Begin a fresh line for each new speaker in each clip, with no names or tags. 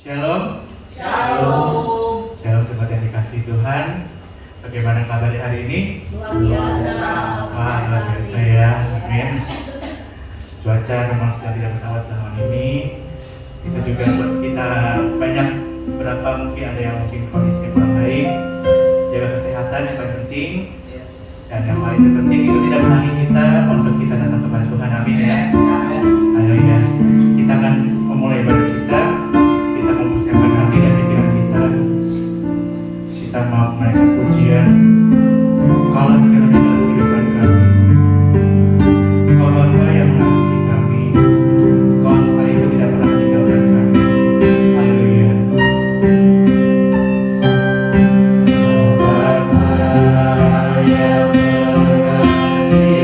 Shalom.
Shalom.
Shalom jemaat yang dikasihi Tuhan. Bagaimana kabarnya hari ini?
Luar biasa.
Wah, luar biasa ya. Amin. Cuaca memang sedang tidak bersahabat tahun ini. Itu juga buat kita banyak, berapa mungkin ada yang mungkin kondisinya kurang baik. Jaga kesehatan yang paling penting. Dan yang paling terpenting itu tidak menghalangi kita untuk kita datang kepada Tuhan. Amin ya. Haleluya. Kita akan memulai ibadah kita. Kita mempersiapkan hati dan pikiran kita. Kita mau menaikkan pujian. Kaulah segalanya dalam kehidupan kami. Engkau Bapa yang mengasihi kami. Engkau sekalipun tidak pernah meninggalkan kami. Haleluya. Bapa yang mengasihiku,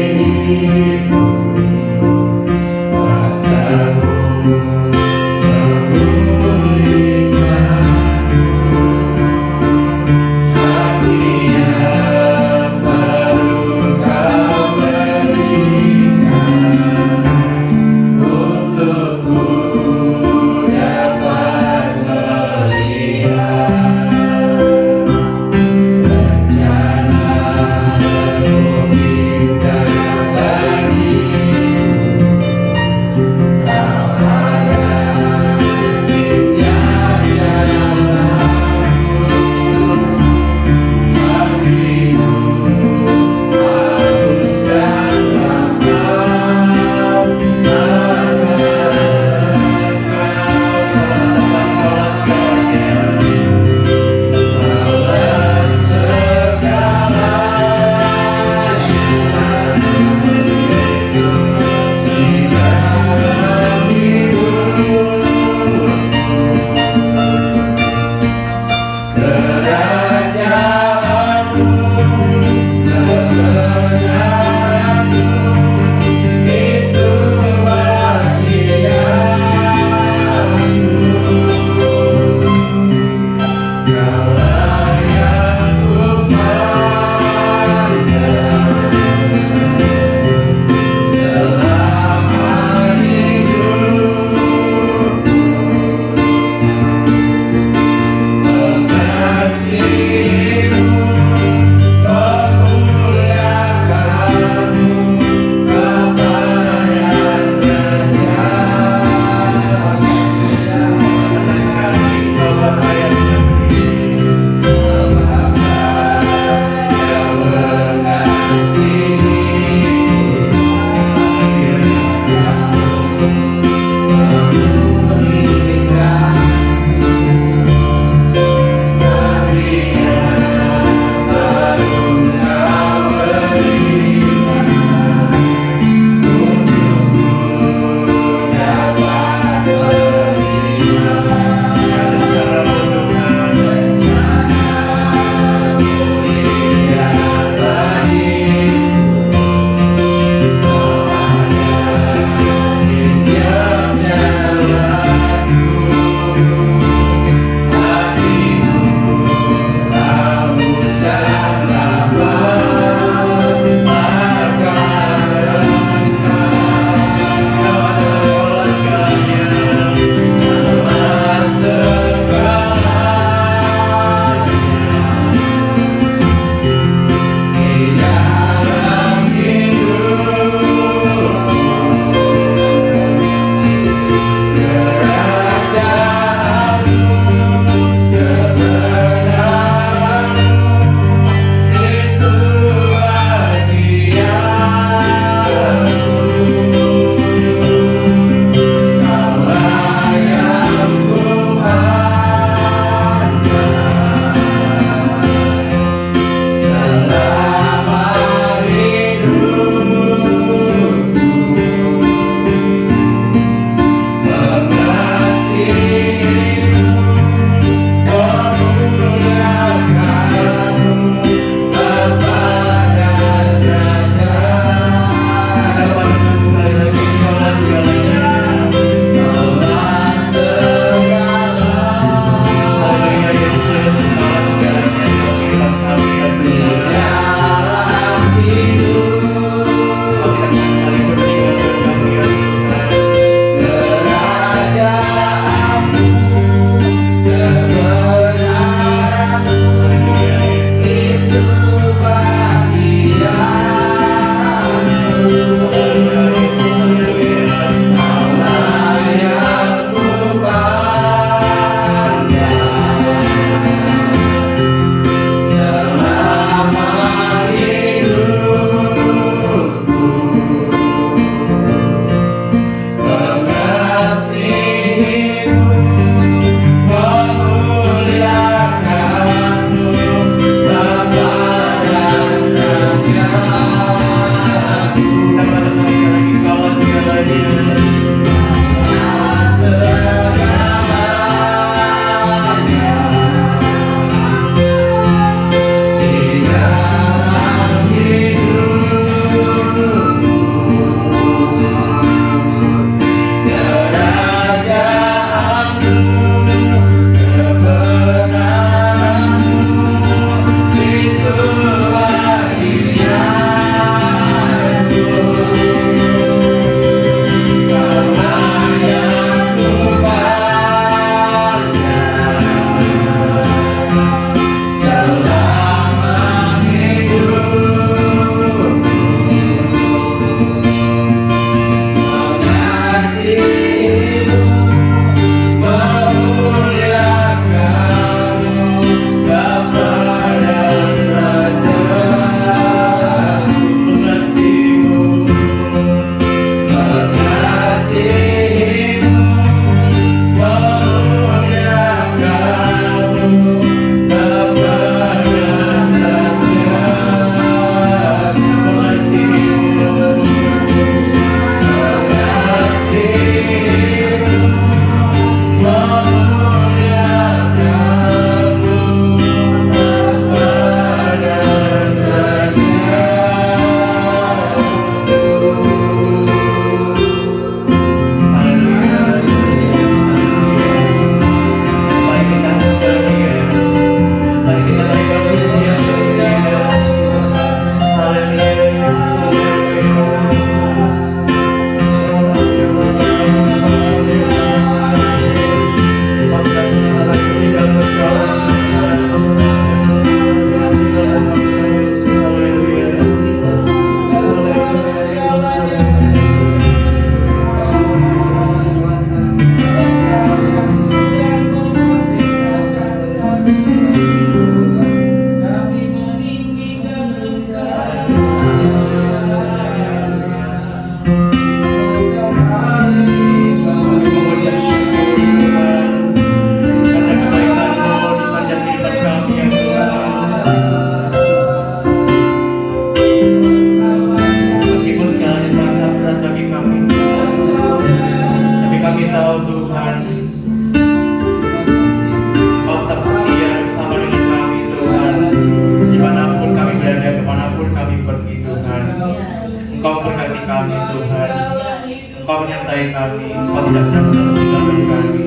menyertai kami, Engkau tidak bisa selalu tinggalkan kami.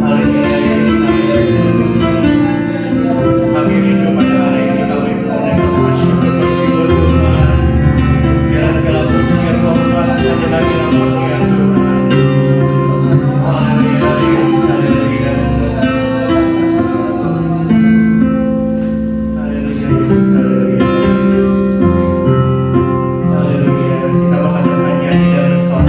Haleluya Yesus, haleluya. Kami rindu pada hari ini, kami mengucapkan ucapan syukur bagi Tuhan. Biarlah segala pujian hormat hanya bagi nama-Mu ya Tuhan. Haleluya Yesus, haleluya. Haleluya Yesus, haleluya. Haleluya. Kita berkatakan nyanyi dan bersorak.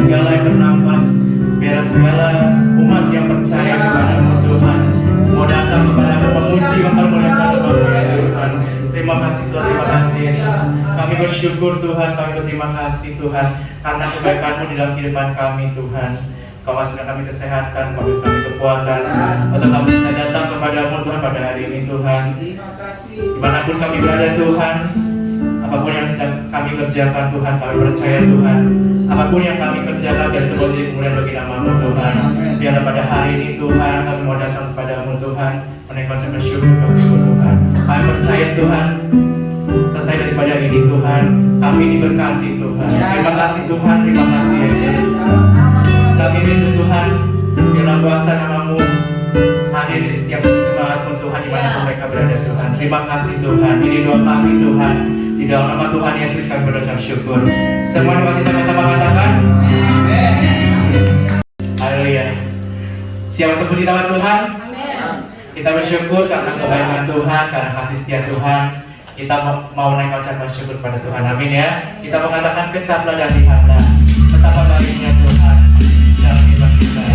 segala yang bernafas, biarlah segala umat yang percaya kepada-Mu Tuhan mau datang kepada-Mu, memuji, mempermuliakan nama-Mu ya Tuhan. Terima kasih Tuhan, terima kasih Yesus. Kami bersyukur Tuhan, kami berterima kasih Tuhan karena kebaikan-Mu di dalam kehidupan kami Tuhan. Kau masukkan kami kesehatan, kau beri kami kekuatan untuk kami bisa datang kepada-Mu Tuhan pada hari ini Tuhan. Dimanapun kami berada Tuhan, apapun yang sedang kami kerjakan Tuhan, kami percaya Tuhan, apapun yang kami kerjakan biar itu menjadi kemuliaan bagi nama-Mu Tuhan. Biar pada hari ini Tuhan kami mau datang kepada-Mu Tuhan, menaikkan bersyukur bagi-Mu Tuhan. Kami percaya Tuhan, selesai daripada ini Tuhan, kami diberkati Tuhan. Terima kasih Tuhan, terima kasih Yesus. Kami rindu Tuhan, biarlah kuasa nama-Mu hadir di setiap jemaat-Mu Tuhan, dimanapun mereka berada Tuhan. Terima kasih Tuhan, ini doa kami Tuhan. Di dalam nama Tuhan Yesus kami berucap syukur. Semua dimati sama-sama katakan haleluya. Siap untuk puji nama Tuhan? Kita bersyukur karena kebaikan Tuhan, karena kasih setia Tuhan. Kita mau naik ucapan syukur pada Tuhan, amin ya. Kita mau katakan kecaplah dan lihatlah betapa baiknya Tuhan dalam hidup kita.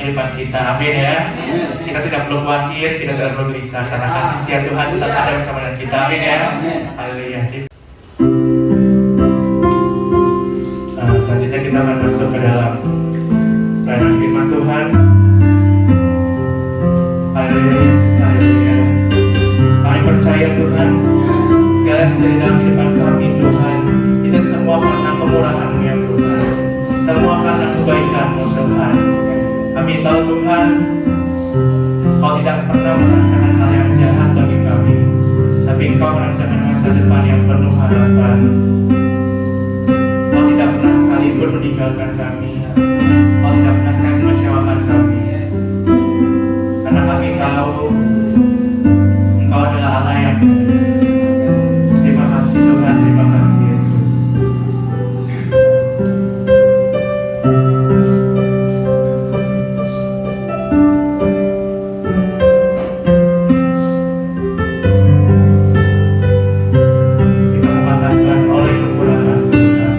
kehidupan kita, amin ya. Kita tidak perlu khawatir, kita tidak perlu gelisah, karena kasih setia Tuhan tetap ada bersama dengan kita, amin ya. Haleluya. Selanjutnya kita akan masuk ke dalam pelayanan firman Tuhan. Haleluya Yesus, haleluya. Kami percaya Tuhan, segala yang terjadi dalam kehidupan kami Tuhan, itu semua karena kemurahan-Mu ya Tuhan, semua karena kebaikan-Mu Tuhan. Kami tahu Tuhan, Kau tidak pernah merancangkan hal yang jahat bagi kami, tapi Engkau merancangkan masa depan yang penuh harapan. Kau tidak meninggalkan kami. Kau tidak pernah sekali mengecewakan kami. Karena kami tahu Engkau adalah Allah yang baik. Terima kasih Tuhan, terima kasih Yesus. Kita mengatakan oleh kemurahan Tuhan.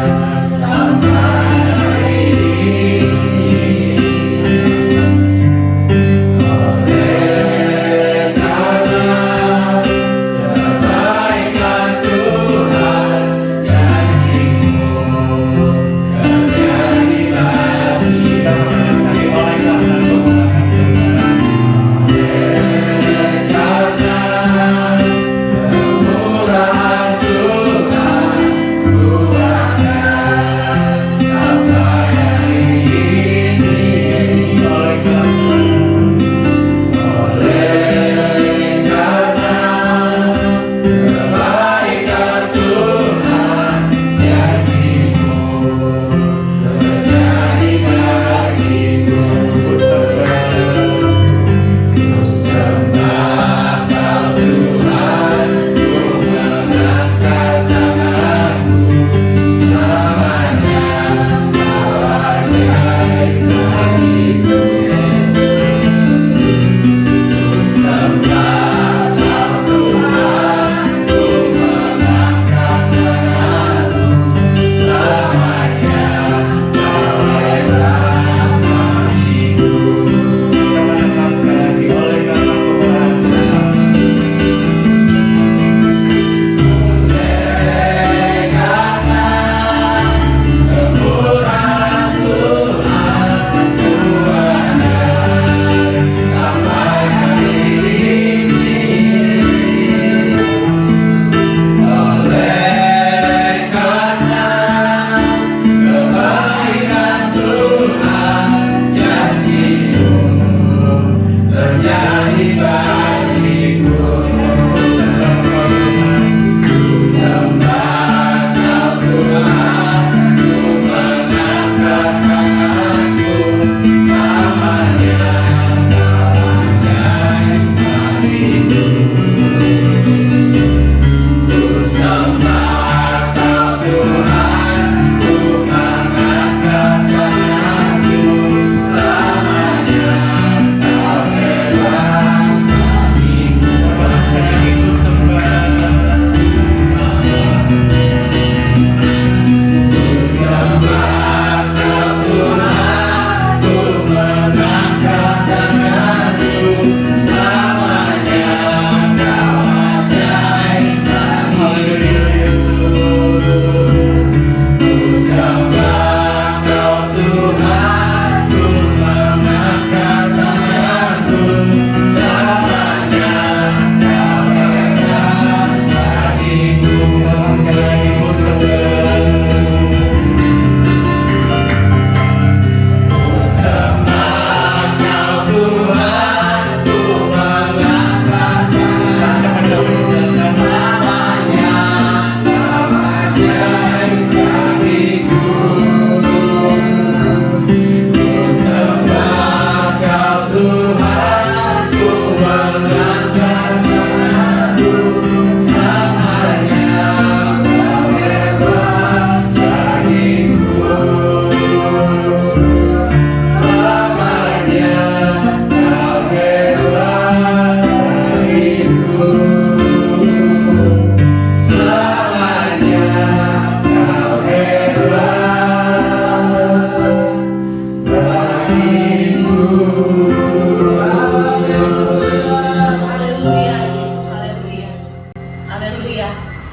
Kita katakan sekali oleh karena kemurahan Tuhan. Oleh kita katakan sekali lagi oleh karena kemurahan Tuhan.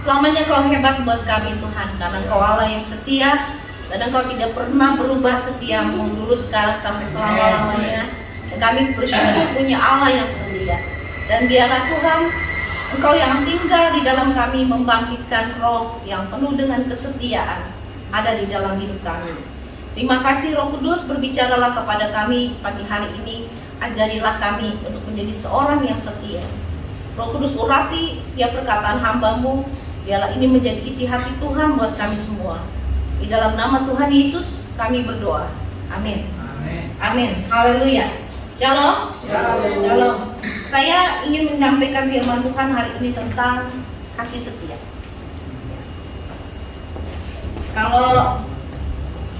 Selamanya Kau hebat buat kami Tuhan, karena Kau Allah yang setia dan Engkau tidak pernah berubah setiamu dulu, sekarang sampai selama-lamanya. Dan kami bersyukur punya Allah yang setia. Dan biarlah Tuhan Engkau yang tinggal di dalam kami membangkitkan roh yang penuh dengan kesetiaan ada di dalam hidup kami. Terima kasih Roh Kudus, berbicaralah kepada kami pagi hari ini. Ajarilah kami untuk menjadi seorang yang setia. Roh Kudus, urapi setiap perkataan hamba-Mu. Biarlah ini menjadi isi hati Tuhan buat kami semua. Di dalam nama Tuhan Yesus kami berdoa. Amin. Amin. Haleluya. Shalom. Shalom. Saya ingin menyampaikan firman Tuhan hari ini tentang kasih setia. Kalau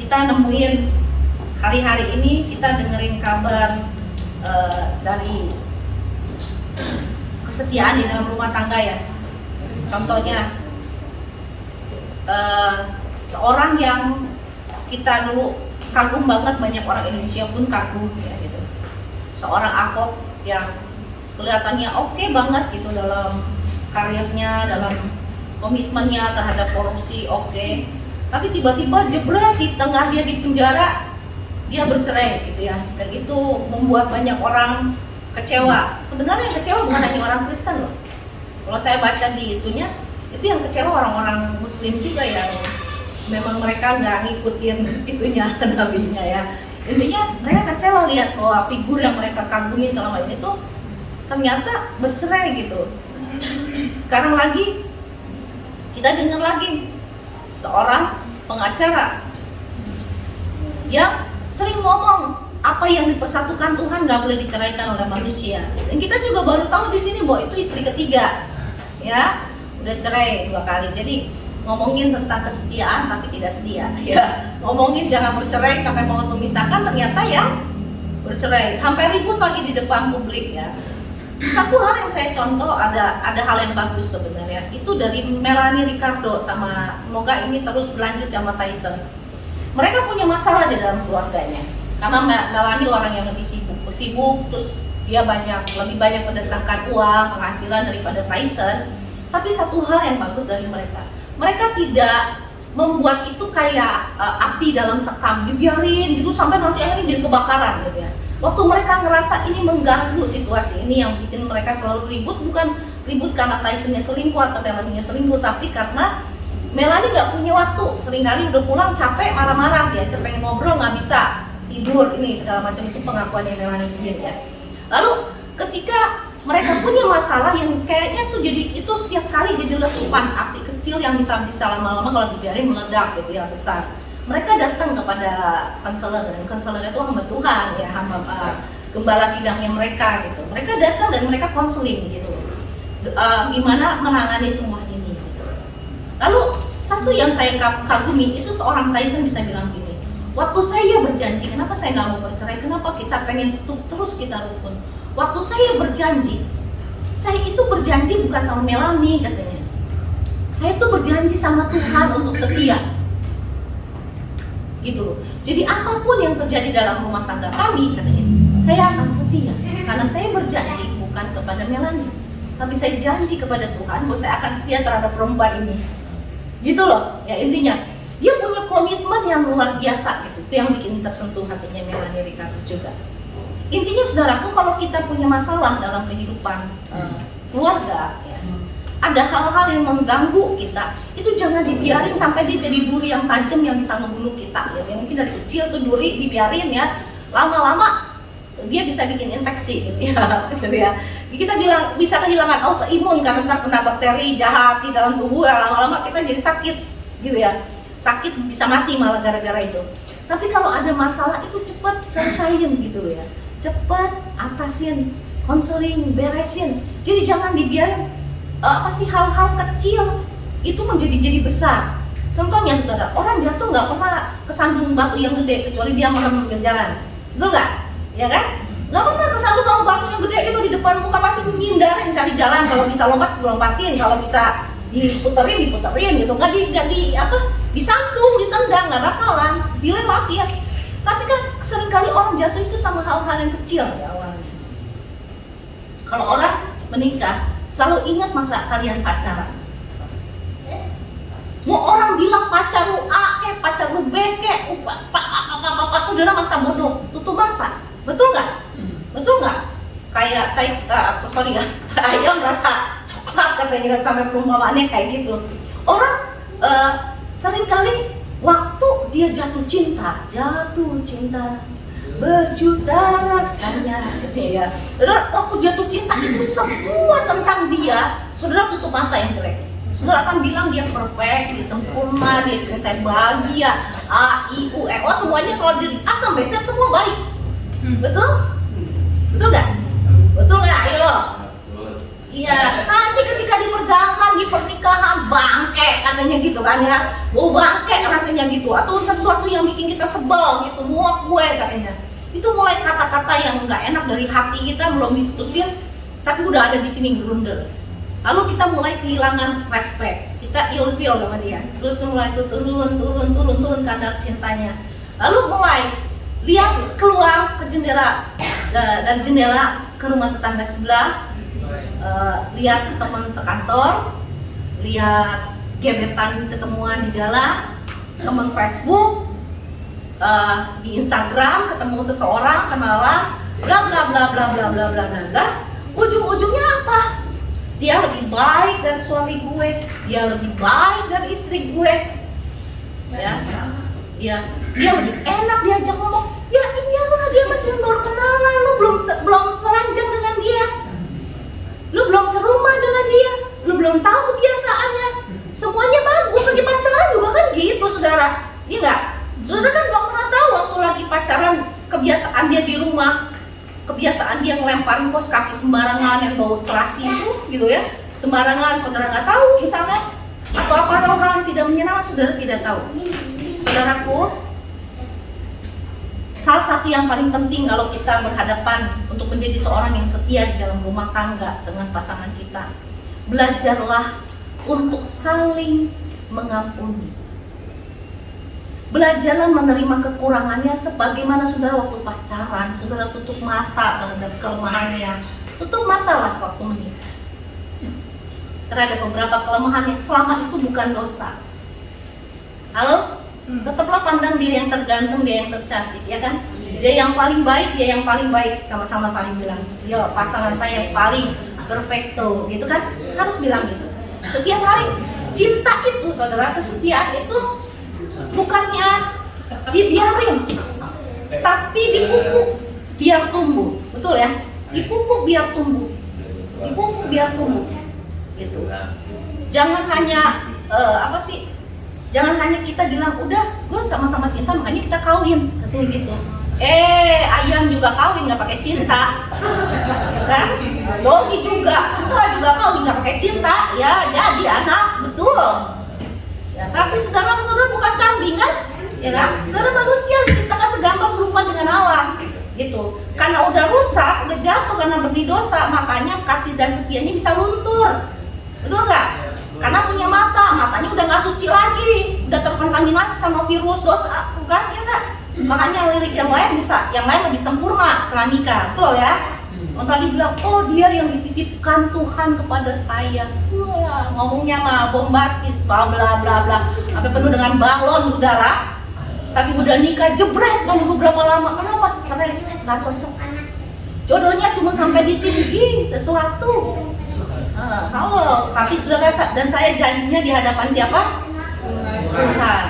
kita nemuin hari-hari ini, kita dengerin kabar dari kesetiaan di dalam rumah tangga ya. Contohnya seorang yang kita dulu kagum banget, banyak orang Indonesia pun kagum ya gitu. Seorang Ahok yang kelihatannya oke banget gitu dalam karirnya, dalam komitmennya terhadap korupsi oke. Tapi tiba-tiba jebret di tengah dia di penjara, dia bercerai gitu ya. Dan itu membuat banyak orang kecewa. Sebenarnya yang kecewa bukan hanya orang Kristen loh. Kalau saya baca di itunya, itu yang kecewa orang-orang Muslim juga yang memang mereka nggak ngikutin itunya nabinya ya. Intinya mereka kecewa lihat bahwa figur yang mereka kagumin selama ini tuh ternyata bercerai gitu. Sekarang lagi kita dengar lagi seorang pengacara yang sering ngomong apa yang dipersatukan Tuhan nggak boleh diceraikan oleh manusia. Dan kita juga baru tahu di sini bahwa itu istri ketiga, ya udah cerai 2 kali. Jadi ngomongin tentang kesetiaan tapi tidak setia, ya ngomongin jangan bercerai sampai mau memisahkan, ternyata yang bercerai sampai ribut lagi di depan publik ya. Satu hal yang saya contoh, ada hal yang bagus sebenarnya, itu dari Melanie Ricardo sama, semoga ini terus berlanjut sama Tyson. Mereka punya masalah di dalam keluarganya karena Melanie orang yang lebih sibuk, terus dia lebih banyak mendatangkan uang penghasilan daripada Tyson. Tapi satu hal yang bagus dari mereka tidak membuat itu kayak api dalam sekam, dibiarin gitu sampai nanti akhirnya jadi kebakaran gitu ya. Waktu mereka ngerasa ini mengganggu situasi ini, yang bikin mereka selalu ribut, bukan ribut karena Tyson-nya selingkuh atau Melanie-nya selingkuh, tapi karena Melanie nggak punya waktu. Seringkali udah pulang capek, marah-marah, dia pengen ngobrol nggak bisa, tidur, ini segala macam. Itu pengakuannya Melanie sendiri ya. Lalu ketika mereka punya masalah yang kayaknya tuh jadi itu setiap kali jadi letupan api kecil yang bisa lama-lama kalau dibiarin meledak gitu ya, besar. Mereka datang kepada konselor, dan konselor itu hamba Tuhan ya, hamba gembala sidangnya mereka gitu. Mereka datang dan mereka konseling gitu, gimana menangani semua ini gitu. Lalu satu yang saya kagumi itu seorang Tyson bisa bilang gini, waktu saya berjanji, kenapa saya nggak mau bercerai, kenapa kita pengen terus kita rukun. Waktu saya berjanji, saya itu berjanji bukan sama Melanie katanya, saya itu berjanji sama Tuhan untuk setia gitu loh. Jadi apapun yang terjadi dalam rumah tangga kami, katanya, saya akan setia karena saya berjanji bukan kepada Melanie, tapi saya janji kepada Tuhan bahwa saya akan setia terhadap perempuan ini gitu loh ya. Intinya dia punya komitmen yang luar biasa gitu. Itu yang bikin tersentuh hatinya Melanie Ricardo juga. Intinya saudaraku, kalau kita punya masalah dalam kehidupan keluarga ya, ada hal-hal yang mengganggu kita, itu jangan dibiarin sampai dia jadi duri yang tajam yang bisa membunuh kita ya. Mungkin dari kecil tuh duri dibiarin ya, lama-lama dia bisa bikin infeksi gitu ya, gitu ya. Kita bilang bisa kehilangan autoimun karena terkena bakteri jahat di dalam tubuh ya, lama-lama kita jadi sakit gitu ya. Sakit bisa mati malah gara-gara itu. Tapi kalau ada masalah itu cepat selesaiin gitu ya. Cepat atasin, konseling, beresin. Jadi jangan dibiarin pasti hal-hal kecil itu jadi besar. Contohnya saudara, orang jatuh nggak pernah kesandung batu yang gede kecuali dia merem di jalan, betul nggak? Ya kan? Nggak pernah kesandung kamu batu yang gede itu di depan muka, pasti ngindarin cari jalan. Kalau bisa lompat lompatin, kalau bisa diputerin gitu. Nggak disandung, ditendang, nggak bakalan dilewati ya. Tapi kan seringkali orang jatuh itu sama hal-hal yang kecil ya awalnya. Kalau orang menikah, selalu ingat masa kalian pacaran. Mau orang bilang pacar lu A, pacar lu B, pak saudara masa bodoh, tutup mata, betul nggak? Betul nggak? Kayak ayam rasa coklat katanya kan, sampai perumpamannya kayak gitu. Orang seringkali waktu dia jatuh cinta berjuta rasanya gitu ya. Saudara, waktu jatuh cinta itu semua tentang dia. Saudara tutup mata yang jelek. Saudara akan bilang dia perfect, dia sempurna, dia selesai bahagia, A, I, U, E, O, semuanya kalau dari A sampai Z semua baik. Betul? Betul nggak? Betul nggak? Ayo. Iya, nanti ketika di perjalanan, di pernikahan, bangke katanya gitu kan ya. Mau bangke rasanya gitu, atau sesuatu yang bikin kita sebel gitu, muak gue katanya. Itu mulai kata-kata yang nggak enak dari hati kita, belum dicetusin, tapi udah ada di sini grundel. Lalu kita mulai kehilangan respect, kita ilfeel sama dia. Terus mulai itu turun kadar cintanya. Lalu mulai lihat keluar ke jendela, dari jendela ke rumah tetangga sebelah. Lihat teman sekantor, lihat gebetan ketemuan di jalan, teman Facebook, di Instagram ketemu seseorang, kenalan, bla bla bla bla bla bla bla bla bla. Ujung-ujungnya apa? Dia lebih baik dari suami gue, dia lebih baik dari istri gue, ya, dia lebih enak diajak ngomong. Ya iyalah, dia mah cuma baru kenalan, lu belum seranjang dengan dia. Lu belum serumah dengan dia, lu belum tahu kebiasaannya. Semuanya bagus, lagi pacaran juga kan gitu, saudara. Iya nggak? Saudara kan nggak pernah tahu waktu lagi pacaran kebiasaan dia di rumah, kebiasaan dia ngelemparin kos kaki sembarangan yang bau terasi itu, gitu ya. Sembarangan, saudara nggak tahu misalnya. Atau apa hal-hal yang tidak menyenangkan, saudara tidak tahu. Saudaraku, salah satu yang paling penting kalau kita berhadapan untuk menjadi seorang yang setia di dalam rumah tangga dengan pasangan kita, belajarlah untuk saling mengampuni. Belajarlah menerima kekurangannya sebagaimana saudara waktu pacaran, saudara tutup mata terhadap kelemahannya. Tutup mata lah waktu menikah terhadap beberapa kelemahan yang selama itu bukan dosa. Halo? Tetaplah pandang dia yang tergantung, dia yang tercantik, ya kan? Dia yang paling baik, dia yang paling baik, sama-sama saling bilang, yo pasangan saya yang paling perfecto, gitu kan? Harus bilang gitu. Setiap hari, cinta itu, saudara, kesetiaan itu bukannya dibiarin, tapi dipupuk biar tumbuh, betul ya? Dipupuk biar tumbuh, gitu. Jangan hanya Jangan hanya kita bilang, udah gue sama-sama cinta makanya kita kawin, katanya gitu. Ayam juga kawin nggak pakai cinta, ya kan? Dogi juga, semua juga kawin nggak pakai cinta, ya jadi anak, betul. Ya, tapi saudara-saudara bukan kambing kan? Ya kan? Saudara manusia diciptakan segambar serupa dengan Allah, gitu. Karena udah rusak, udah jatuh karena benih dosa, makanya kasih dan setianya bisa luntur, betul nggak? Karena punya mata, matanya udah nggak suci lagi, udah terkontaminasi sama virus dosa, kan? Ya kan? Makanya lirik yang lain lebih sempurna setelah nikah, betul ya? Yang tadi bilang, oh dia yang dititipkan Tuhan kepada saya, wah ngomongnya mah bombastis, bla bla bla bla, sampai penuh dengan balon udara. Tapi udah nikah jebret, dan beberapa lama, kenapa? Karena nggak cocok. Jodohnya cuma sampai di sini, sesuatu. Halo, tapi saudara dan saya janjinya di hadapan siapa? Tuhan.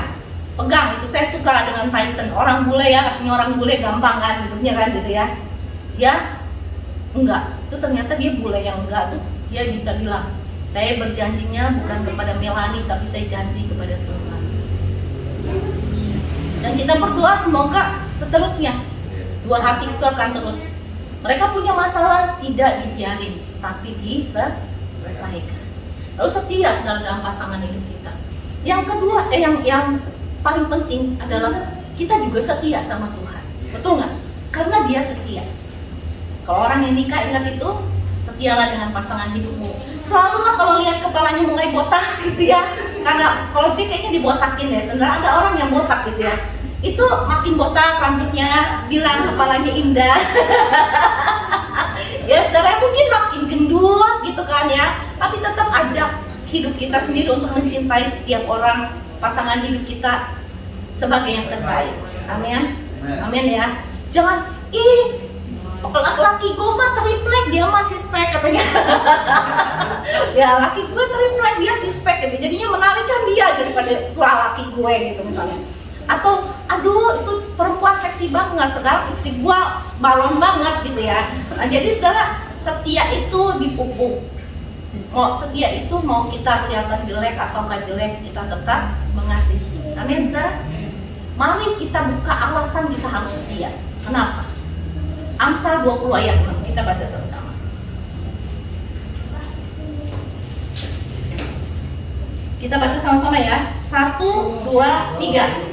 Pegang itu, saya suka dengan Tyson, orang bule ya, katanya orang bule gampang kan hidupnya kan gitu ya. Ya, enggak, itu ternyata dia bule yang enggak tuh, dia bisa bilang, saya berjanjinya bukan kepada Melanie, tapi saya janji kepada Tuhan. Dan kita berdoa semoga seterusnya, dua hati itu akan terus. Mereka punya masalah tidak dibiarin, tapi diselesaikan. Lalu setia saudara dalam pasangan hidup kita. Yang kedua, yang paling penting adalah kita juga setia sama Tuhan. Betul nggak? Karena dia setia. Kalau orang yang nikah, ingat itu, setialah dengan pasangan hidupmu. Selalu lah kalau lihat kepalanya mulai botak gitu ya. Karena kalau Jack kayaknya dibotakin ya. Sebenarnya ada orang yang botak gitu ya. Itu makin botak rambutnya, bilang kepalanya indah. Ya saudara, mungkin makin gendut gitu kan ya. Tapi tetap ajak hidup kita sendiri untuk mencintai setiap orang, pasangan hidup kita sebagai yang terbaik. Amin. Amin ya. Jangan Laki gue mah triplek, dia masih spek katanya. Ya laki gue triplek, dia si spek gitu. Jadinya menarik kan dia daripada suara laki gue gitu misalnya. Atau aduh itu perempuan seksi banget, sekarang istri gue balon banget gitu ya. Nah, jadi saudara, setia itu dipupuk. Mau setia itu mau kita kelihatan jelek atau gak jelek, kita tetap mengasihi. Amin saudara. Mari kita buka alasan kita harus setia. Kenapa? Amsal 20 ayat 6, kita baca sama-sama. Kita baca sama-sama ya. 1, 2, 3.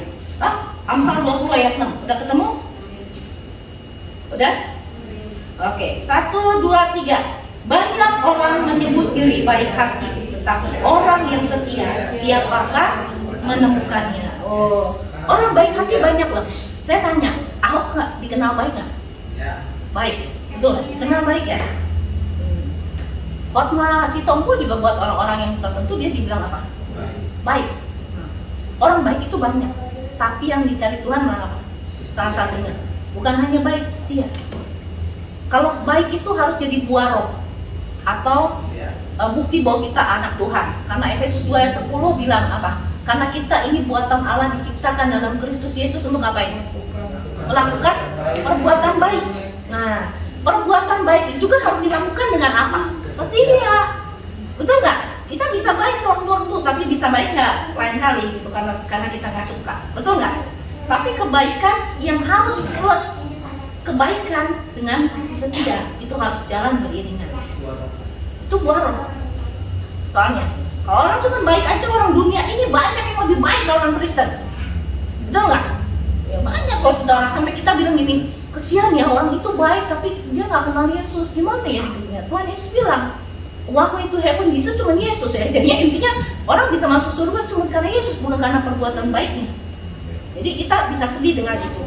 Amsal 20 ayat 6. Udah ketemu? Udah? Oke, 1, 2, 3. Banyak orang menyebut diri baik hati, tetapi orang yang setia, siapakah menemukannya? Oh, orang baik hati banyak loh. Saya tanya, Ahok nggak dikenal baik nggak? Baik, betul. Dikenal baik ya. Khotbah si Tompo juga buat orang-orang yang tertentu dia dibilang apa? Baik. Orang baik itu banyak, tapi yang dicari Tuhan malah apa? Salah satunya, bukan hanya baik, setia. Kalau baik itu harus jadi buah roh atau bukti bahwa kita anak Tuhan. Karena Efesus 2 ayat 10 bilang apa? Karena kita ini buatan Allah diciptakan dalam Kristus Yesus untuk apa ini? Melakukan perbuatan baik. Nah, perbuatan baik itu juga harus dilakukan dengan apa? Setia. Betul nggak? Kita bisa baik sewaktu-waktu, tapi bisa baik nggak lain kali gitu karena kita nggak suka. Betul nggak? Tapi kebaikan yang harus plus kebaikan dengan kasih setia itu harus jalan beriringan. Itu buah roh. Soalnya kalau orang cuma baik aja, orang dunia ini banyak yang lebih baik dari orang Kristen. Betul nggak? Ya banyak loh saudara, sampai kita bilang gini, kesian ya orang itu baik tapi dia nggak kenal Yesus. Gimana ya di dunia? Tuhan Yesus bilang, waktu itu heaven Jesus cuma Yesus ya. Jadinya intinya orang bisa masuk surga cuma karena Yesus, bukan karena perbuatan baiknya. Jadi kita bisa sedih dengan itu.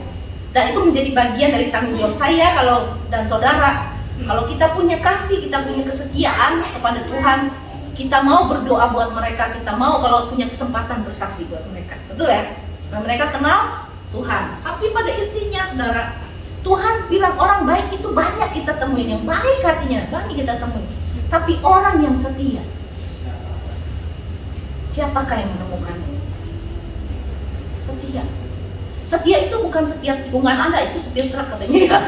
Dan itu menjadi bagian dari tanggung jawab saya dan saudara. Kalau kita punya kasih, kita punya kesetiaan kepada Tuhan, kita mau berdoa buat mereka, kita mau kalau punya kesempatan bersaksi buat mereka. Betul ya? Supaya mereka kenal Tuhan. Tapi pada intinya saudara, Tuhan bilang orang baik itu banyak kita temuin, yang baik hatinya banyak kita temuin. Tapi orang yang setia, siapakah yang menemukannya? Setia. Setia itu bukan setiap tikungan Anda, itu setiap truk katanya.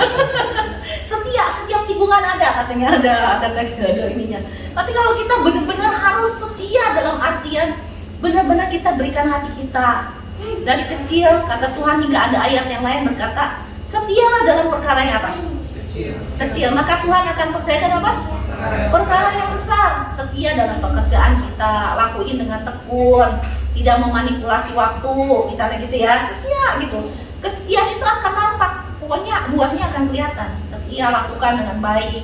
Setia, setiap tikungan ada katanya, ada teks, ada ininya. Tapi kalau kita benar-benar harus setia dalam artian benar-benar kita berikan hati kita dari kecil. Kata Tuhan hingga ada ayat yang lain berkata, setialah dalam perkara yang apa? Kecil. Maka Tuhan akan percayakan apa? Perkara yang besar. Setia dalam pekerjaan kita, lakuin dengan tekun, tidak memanipulasi waktu, misalnya gitu ya, setia gitu. Kesetiaan itu akan nampak, pokoknya buahnya akan kelihatan. Setia lakukan dengan baik.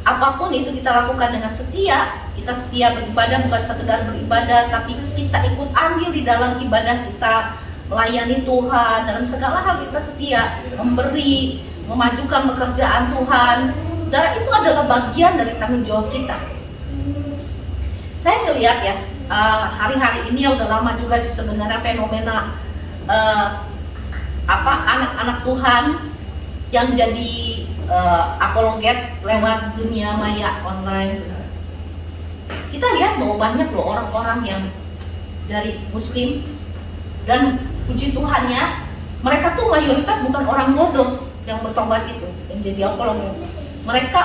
Apapun itu kita lakukan dengan setia. Kita setia beribadah bukan sekedar beribadah, tapi kita ikut andil di dalam ibadah kita, melayani Tuhan dalam segala hal. Kita setia memberi, memajukan pekerjaan Tuhan. Saudara, itu adalah bagian dari tanggung jawab kita. Saya ngelihat ya, hari-hari ini ya udah lama juga sih sebenarnya fenomena anak-anak Tuhan yang jadi apologet lewat dunia maya online. Kita lihat bahwa banyak loh orang-orang yang dari Muslim, dan puji Tuhannya mereka tuh mayoritas bukan orang bodoh yang bertobat itu yang jadi apologet. Mereka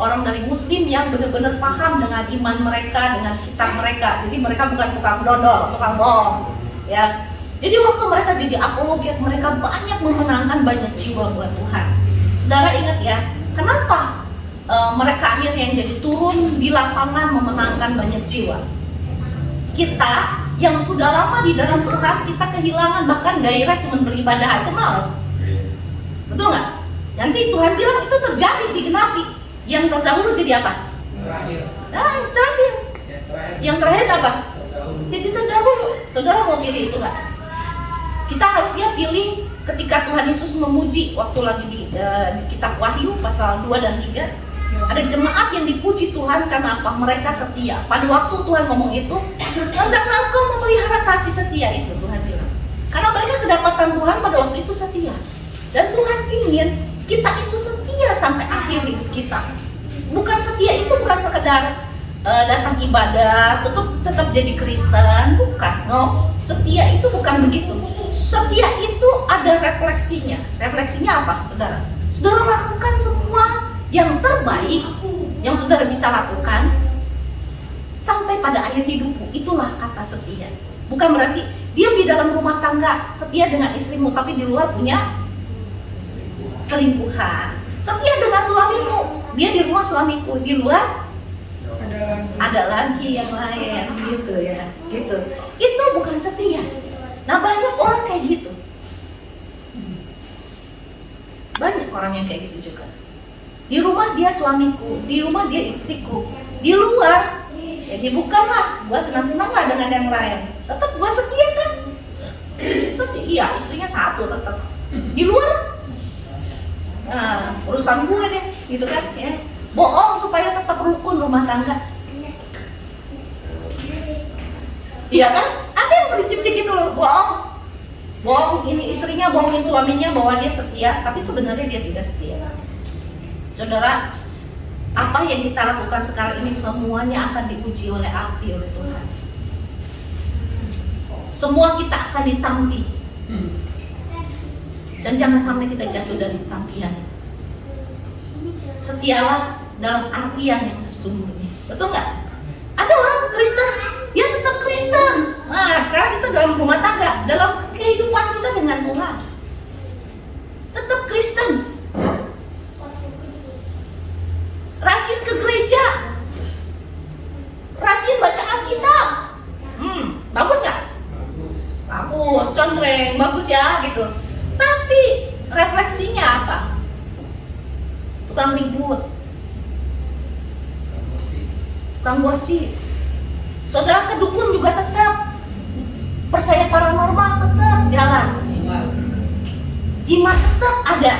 orang dari Muslim yang benar-benar paham dengan iman mereka, dengan kitab mereka. Jadi mereka bukan tukang dodol, tukang bohong, ya. Jadi waktu mereka jadi apologet, mereka banyak memenangkan banyak jiwa buat Tuhan. Saudara ingat ya, kenapa mereka akhirnya yang jadi turun di lapangan memenangkan banyak jiwa? Kita yang sudah lama di dalam Tuhan, kita kehilangan bahkan gairah cuma beribadah aja males. Betul nggak? Nanti Tuhan bilang itu terjadi, digenapi. Yang terdahulu jadi apa?
Terakhir.
Nah, terakhir. Yang terakhir apa? Jadi terdahulu. Saudara mau pilih itu nggak? Kita harusnya pilih ketika Tuhan Yesus memuji waktu lagi di kitab Wahyu pasal 2 dan 3. Ada jemaat yang dipuji Tuhan karena apa? Mereka setia. Pada waktu Tuhan ngomong itu, hendaklah engkau memelihara kasih setia itu, Tuhan bilang. Karena mereka kedapatan Tuhan pada waktu itu setia. Dan Tuhan ingin kita itu setia sampai akhir hidup kita. Bukan setia itu bukan sekedar datang ibadah, tetap jadi Kristen, bukan. No, setia itu bukan begitu. Setia itu ada refleksinya. Refleksinya apa, saudara? Saudara lakukan semua yang terbaik yang saudara bisa lakukan sampai pada akhir hidupmu. Itulah kata setia. Bukan berarti dia di dalam rumah tangga setia dengan istrimu, tapi di luar punya selingkuhan. Setia dengan suamimu, dia di rumah suamiku, di luar ada lagi yang lain, gitu ya, gitu. Itu bukan setia. Nah, banyak orang kayak gitu. Banyak orang yang kayak gitu juga. Di rumah dia suamiku, di rumah dia istriku, di luar ya dia bukanlah, gua senang-senang lah dengan yang lain. Tetap gua setia kan? Setia, iya, istrinya satu tetap. Di luar, nah, urusan gue deh, gitu kan? Ya, bohong supaya tetap rukun rumah tangga. Iya kan? Ada yang prinsip kayak gitu loh, bohong ini istrinya, bohongin suaminya bahwa dia setia, tapi sebenarnya dia tidak setia. Saudara, apa yang kita lakukan sekarang ini semuanya akan diuji oleh api oleh Tuhan. Semua kita akan ditampi. Dan jangan sampai kita jatuh dari tampian. Setialah dalam artian yang sesungguhnya. Betul nggak? Ada orang Kristen, dia tetap Kristen. Nah, sekarang kita dalam rumah tangga, dalam kehidupan kita dengan Tuhan, tetap Kristen. Rajin ke gereja, rajin baca Alkitab. Bagus nggak? Bagus, contreng, bagus ya gitu. Tapi refleksinya apa? Tukang ribut, tukang gosip. Saudara ke dukun juga tetap, percaya paranormal tetap jalan, jimat tetap ada.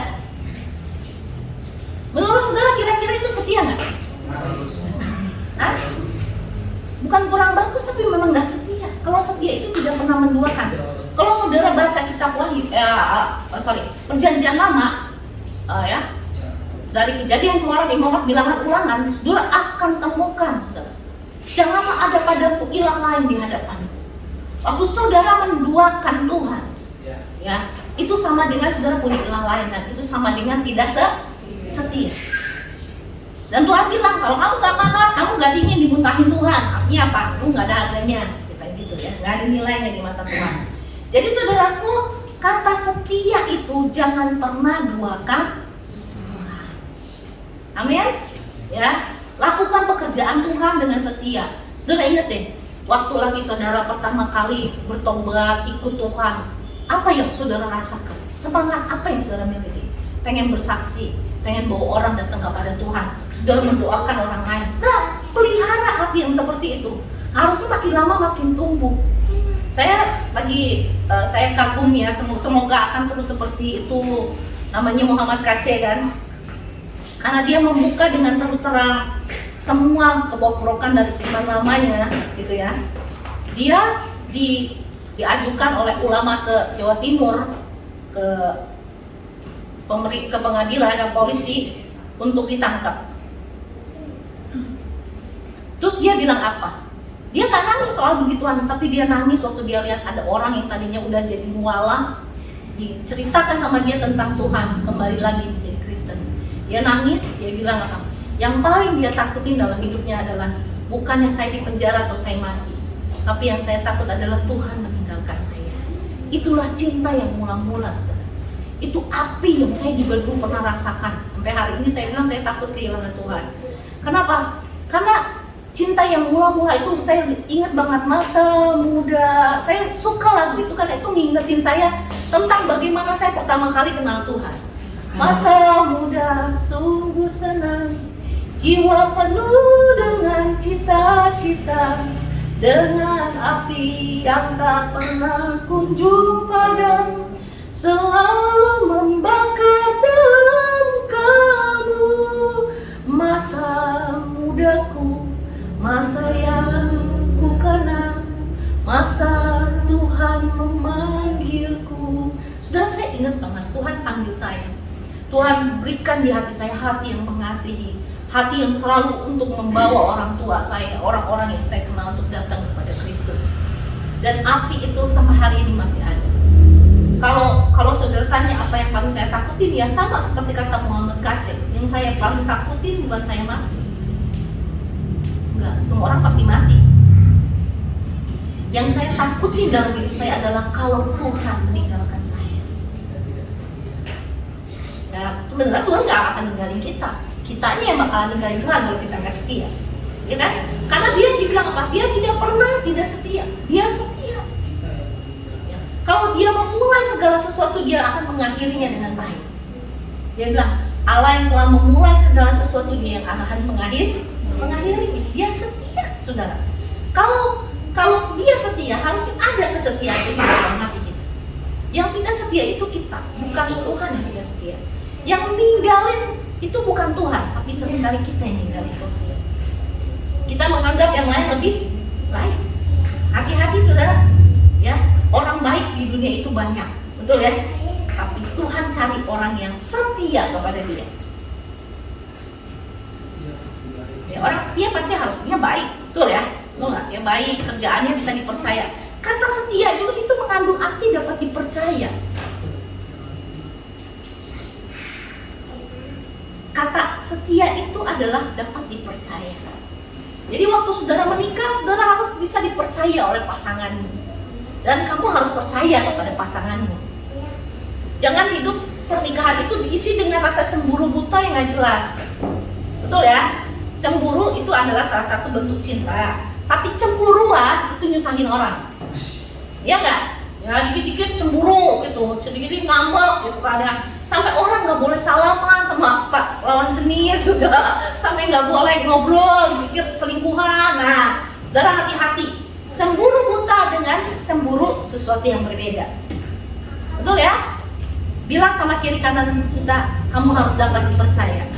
Menurut saudara kira-kira itu setia nggak? Hah? Bukan kurang bagus, tapi memang nggak setia. Kalau setia itu tidak pernah menduakan. Kalau saudara baca kitab Wahyu, Perjanjian Lama, ya, dari Kejadian, Keluaran, Imamat, Bilangan, Ulangan, saudara akan temukan, saudara. Janganlah ada padaku ilah lain di hadapan. Waktu saudara menduakan Tuhan, ya, itu sama dengan saudara punya ilah lain, dan itu sama dengan tidak setia. Dan Tuhan bilang, kalau kamu gak panas, kamu gak dingin, dimuntahin Tuhan. Artinya apa? Lu gak ada harganya, kita gitu ya, gak ada nilainya di mata Tuhan. Jadi saudaraku, kata setia itu jangan pernah duakan Tuhan. Amin. Ya, lakukan pekerjaan Tuhan dengan setia. Saudara ingat deh, waktu lagi saudara pertama kali bertobat ikut Tuhan, apa yang saudara rasakan? Semangat apa yang saudara miliki? Pengen bersaksi, pengen bawa orang datang kepada Tuhan, saudara mendoakan orang lain. Nah, pelihara hati yang seperti itu. Harusnya makin lama makin tumbuh. Saya kagum ya, semoga akan terus seperti itu. Namanya Muhammad Kace kan, karena dia membuka dengan terus terang semua kebobrokan dari iman lamanya, gitu ya. Dia diajukan oleh ulama se-Jawa Timur ke pengadilan, ke polisi untuk ditangkap. Terus dia bilang apa? Dia nggak nangis soal begituan, tapi dia nangis waktu dia lihat ada orang yang tadinya udah jadi mualaf, diceritakan sama dia tentang Tuhan, kembali lagi menjadi Kristen. Dia nangis, dia bilang apa? Yang paling dia takutin dalam hidupnya adalah bukannya saya dipenjara atau saya mati, tapi yang saya takut adalah Tuhan meninggalkan saya. Itulah cinta yang mula-mula, saudara. Itu api yang saya juga dulu pernah rasakan. Sampai hari ini saya bilang saya takut kehilangan Tuhan. Kenapa? Karena cinta yang mula-mula itu saya ingat banget masa muda. Saya suka lagu itu karena itu ngingetin saya tentang bagaimana saya pertama kali kenal Tuhan. Masa muda sungguh senang, jiwa penuh dengan cita-cita, dengan api yang tak pernah kunjung padam, selalu membakar dalam kamu. Masa mudaku, masa yang ku kenang, masa Tuhan memanggilku. Saudara, saya ingat banget Tuhan panggil saya. Tuhan berikan di hati saya hati yang mengasihi, hati yang selalu untuk membawa orang tua saya, orang-orang yang saya kenal untuk datang kepada Kristus. Dan api itu sampai hari ini masih ada. Kalau saudara tanya apa yang paling saya takutin, ya sama seperti kata Muhammad Kacem. Yang saya paling takutin bukan saya mati. Enggak, semua orang pasti mati. Yang saya takutin dalam hidup saya adalah kalau Tuhan meninggalkan saya. Ya, sebenarnya Tuhan nggak akan ninggalin kita. Kitanya yang bakalan ninggalin Tuhan kalau kita nggak setia, ya kan? Karena dia dibilang apa? Dia tidak pernah tidak setia. Dia setia. Ya. Kalau dia memulai segala sesuatu, dia akan mengakhirinya dengan baik. Dia bilang, Allah yang telah memulai segala sesuatu, dia yang akan mengakhirinya. Dia setia, saudara. Kalau dia setia, harusnya ada kesetiaan di dalam hati kita. Yang tidak setia itu kita, bukan Tuhan yang tidak setia. Yang ninggalin itu bukan Tuhan, tapi seringkali kita yang ninggalin Tuhan. Kita menganggap yang lain lebih baik. Hati-hati saudara, ya, orang baik di dunia itu banyak, betul ya? Tapi Tuhan cari orang yang setia kepada Dia. Ya, orang setia pasti harusnya baik, betul ya? Betul nggak? Ya baik, kerjaannya bisa dipercaya. Kata setia juga itu mengandung arti dapat dipercaya. Kata setia itu adalah dapat dipercaya. Jadi waktu saudara menikah, saudara harus bisa dipercaya oleh pasanganmu. Dan kamu harus percaya kepada pasanganmu. Jangan hidup pernikahan itu diisi dengan rasa cemburu buta yang gak jelas. Betul ya? Cemburu itu adalah salah satu bentuk cinta. Tapi cemburuan itu nyusahin orang. Iya nggak? Ya dikit-dikit cemburu gitu, sedikit-dikit ngambek gitu kan ya. Sampai orang nggak boleh salaman sama pak lawan jenis juga, sampai nggak boleh ngobrol, dipikir selingkuhan. Nah, saudara hati-hati. Cemburu buta dengan cemburu sesuatu yang berbeda. Betul ya? Bilang sama kiri kanan kita, kamu harus dapat dipercaya.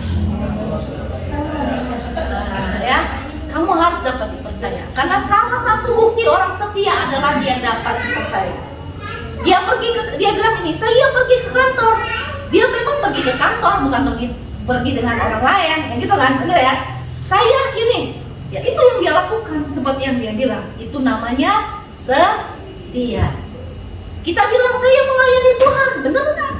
Ya, kamu harus dapat dipercaya. Karena salah satu bukti orang setia adalah dia dapat dipercaya. Dia bilang ini, saya pergi ke kantor. Dia memang pergi ke kantor, bukan pergi dengan orang lain, yang gitu kan, benar ya? Saya ini, ya itu yang dia lakukan, seperti yang dia bilang. Itu namanya setia. Kita bilang saya melayani Tuhan, benar nggak?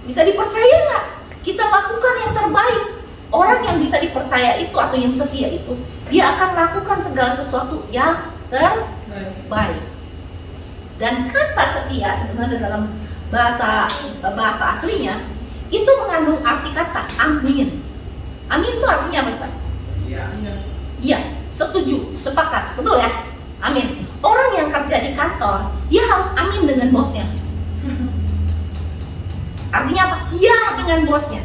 Bisa dipercaya nggak? Kita lakukan yang terbaik. Orang yang bisa dipercaya itu atau yang setia itu, dia akan lakukan segala sesuatu yang terbaik. Dan kata setia sebenarnya dalam bahasa aslinya itu mengandung arti kata amin. Amin itu artinya apa, Pak? Iya, setuju, sepakat, betul ya? Amin. Orang yang kerja di kantor, dia harus amin dengan bosnya. Artinya apa? Iya dengan bosnya,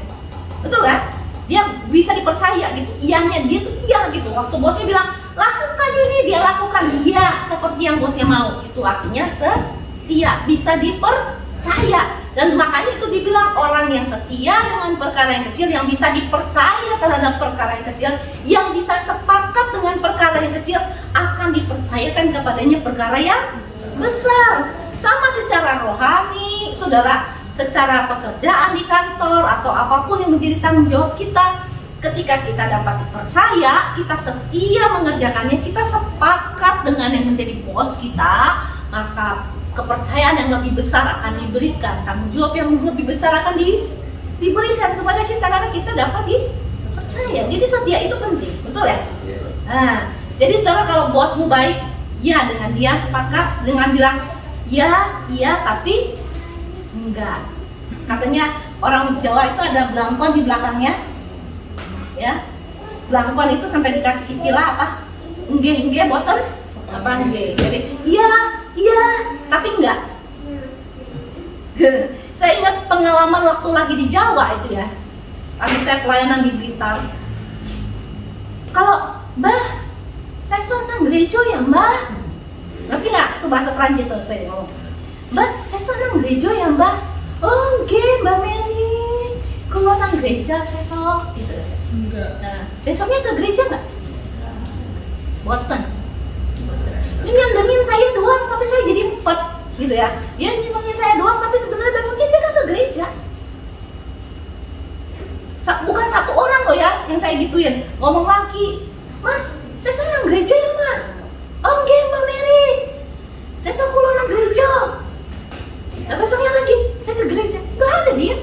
betul kan? Dia bisa dipercaya gitu, iyanya dia tuh iya gitu. Waktu bosnya bilang lakukan ini, dia lakukan, iya seperti yang bosnya mau. Itu artinya setia, bisa dipercaya. Dan makanya itu dibilang orang yang setia dengan perkara yang kecil, yang bisa dipercaya terhadap perkara yang kecil, yang bisa sepakat dengan perkara yang kecil, akan dipercayakan kepadanya perkara yang besar. Sama secara rohani, saudara, secara pekerjaan di kantor atau apapun yang menjadi tanggung jawab kita, ketika kita dapat dipercaya, kita setia mengerjakannya, kita sepakat dengan yang menjadi bos kita, maka kepercayaan yang lebih besar akan diberikan, tanggung jawab yang lebih besar akan diberikan kepada kita karena kita dapat dipercaya. Jadi setia itu penting, betul ya? Nah, jadi saudara, kalau bosmu baik, ya dengan dia sepakat, dengan bilang ya, iya, tapi enggak. Katanya orang Jawa itu ada belangkon di belakangnya, ya. Belangkon itu sampai dikasih istilah apa? Enggak, boten apa enggak? Jadi iya, tapi enggak. Saya ingat pengalaman waktu lagi di Jawa itu ya. Lagi saya pelayanan di Blitar. Kalau Mbah, saya senang gereja ya Mbah. Ngerti nggak? Itu bahasa Prancis tuh saya ngomong. Mbak, saya senang gereja ya Mbak. Oh, oke Mbak Meli. Kalau nang gereja sesok gitu.
Enggak.
Nah, besoknya ke gereja nggak? Boten. Ini nyandemin saya doang, tapi saya jadi 4 gitu ya. Dia nyenengin saya doang, tapi sebenarnya besoknya dia nggak ke gereja. yang saya gituin, ngomong lagi, Mas, saya senang gereja ya Mas. Oh nggih Mbak Mary, saya sekolah nang gereja. Nah, besoknya lagi, saya ke gereja, nggak ada dia.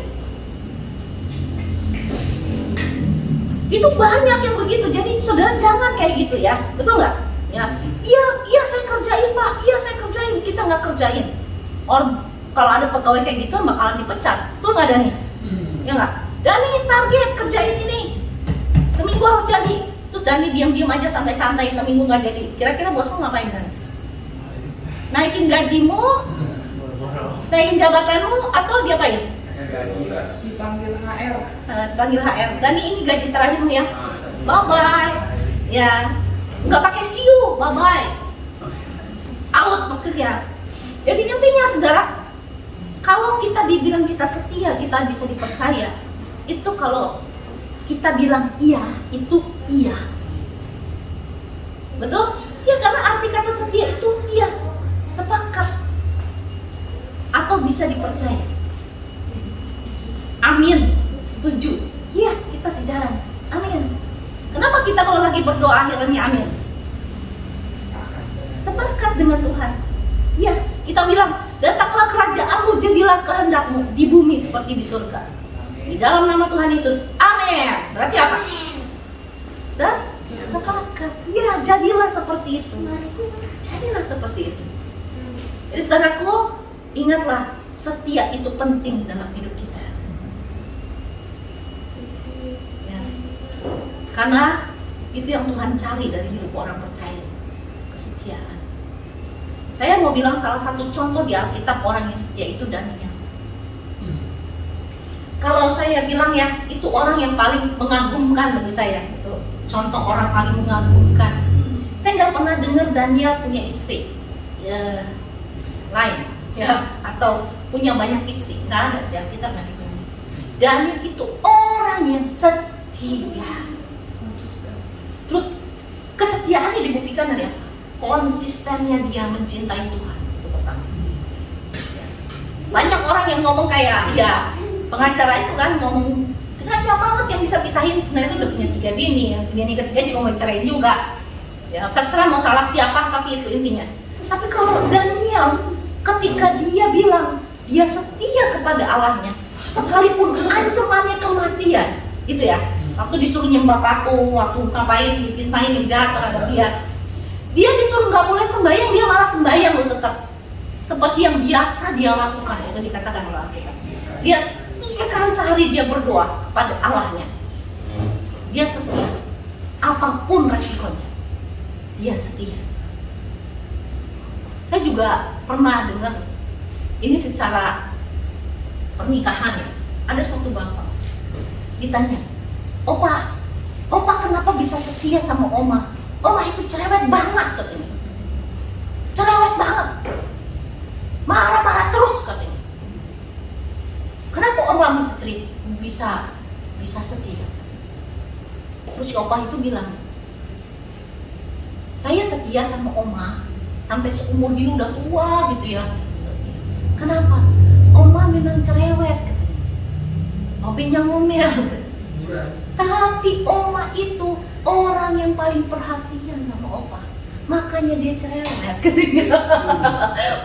Itu banyak yang begitu, jadi saudara jangan kayak gitu ya, betul nggak? Ya, iya saya kerjain Pak, iya saya kerjain, kita nggak kerjain. Or kalau ada pegawai kayak gitu bakalan dipecat, betul nggak Dani? Ya nggak? Dani target kerjain ini, seminggu harus jadi. Terus Dani diam-diam aja santai-santai, seminggu nggak jadi. Kira-kira bosmu ngapain Dani? Naikin gajimu, naikin jabatanmu, atau diapain?
Dipanggil HR.
Panggil HR. Dani ini gaji terakhirmu ya. Bye bye. Ya, nggak pakai siu. Bye bye. Out maksudnya. Jadi intinya saudara, kalau kita dibilang kita setia, kita bisa dipercaya. Itu kalau kita bilang iya, itu iya. Betul? Ya karena arti kata setia itu iya, sepakat, atau bisa dipercaya. Amin, setuju. Iya, kita sejalan. Amin. Kenapa kita kalau lagi berdoa akhirnya amin? Sepakat dengan Tuhan. Iya, kita bilang, datanglah kerajaanmu, jadilah kehendakmu di bumi seperti di surga. Di dalam nama Tuhan Yesus. Amin. Berarti apa? Sepakat. Ya, jadilah seperti itu. Jadilah seperti itu. Jadi saudaraku, ingatlah, setia itu penting dalam hidup kita. Ya. Karena itu yang Tuhan cari dari hidup orang percaya, kesetiaan. Saya mau bilang salah satu contoh di Alkitab orang yang setia itu Daniel. Kalau saya bilang ya, itu orang yang paling mengagumkan bagi saya. Itu contoh orang paling mengagumkan. Saya nggak pernah dengar Daniel punya istri lain, ya, atau punya banyak istri. Nggak ada di Alkitab nggak ada. Daniel itu orang yang setia, konsisten. Terus kesetiaannya dibuktikan dari apa? Konsistennya dia mencintai Tuhan, itu pertama. Banyak orang yang ngomong kayak ya pengacara itu kan ngomong banyak banget yang bisa pisahin, nah itu udah punya 3 bini, yang bini ketiga juga mau dicerain juga. Ya terserah mau salah siapa, tapi itu intinya. Tapi kalau Daniel ketika dia bilang dia setia kepada Allahnya, sekalipun ancamannya kematian, itu ya. Waktu disuruh nyembah patung, waktu ngapain dipintain yang jahat terhadap dia disuruh nggak boleh sembahyang, dia malah sembahyang loh tetap. Seperti yang biasa dia lakukan, itu dikatakan oleh Alkitab. Dia 3 kali sehari dia berdoa kepada Allahnya. Dia setia, apapun resikonya, dia setia. Saya juga pernah dengar ini secara pernikahan ya. Ada satu bapak ditanya, Opa kenapa bisa setia sama Oma? Oma itu cerewet banget katanya. Cerewet banget. Marah-marah terus katanya. Kenapa Oma bisa setia? Terus si Opa itu bilang, saya setia sama Oma sampai seumur ini udah tua gitu ya. Kenapa? Oma memang cerewet katanya. Hobinya ngomel. Tapi Oma itu orang yang paling perhatian sama Opa, makanya dia cerewet katanya.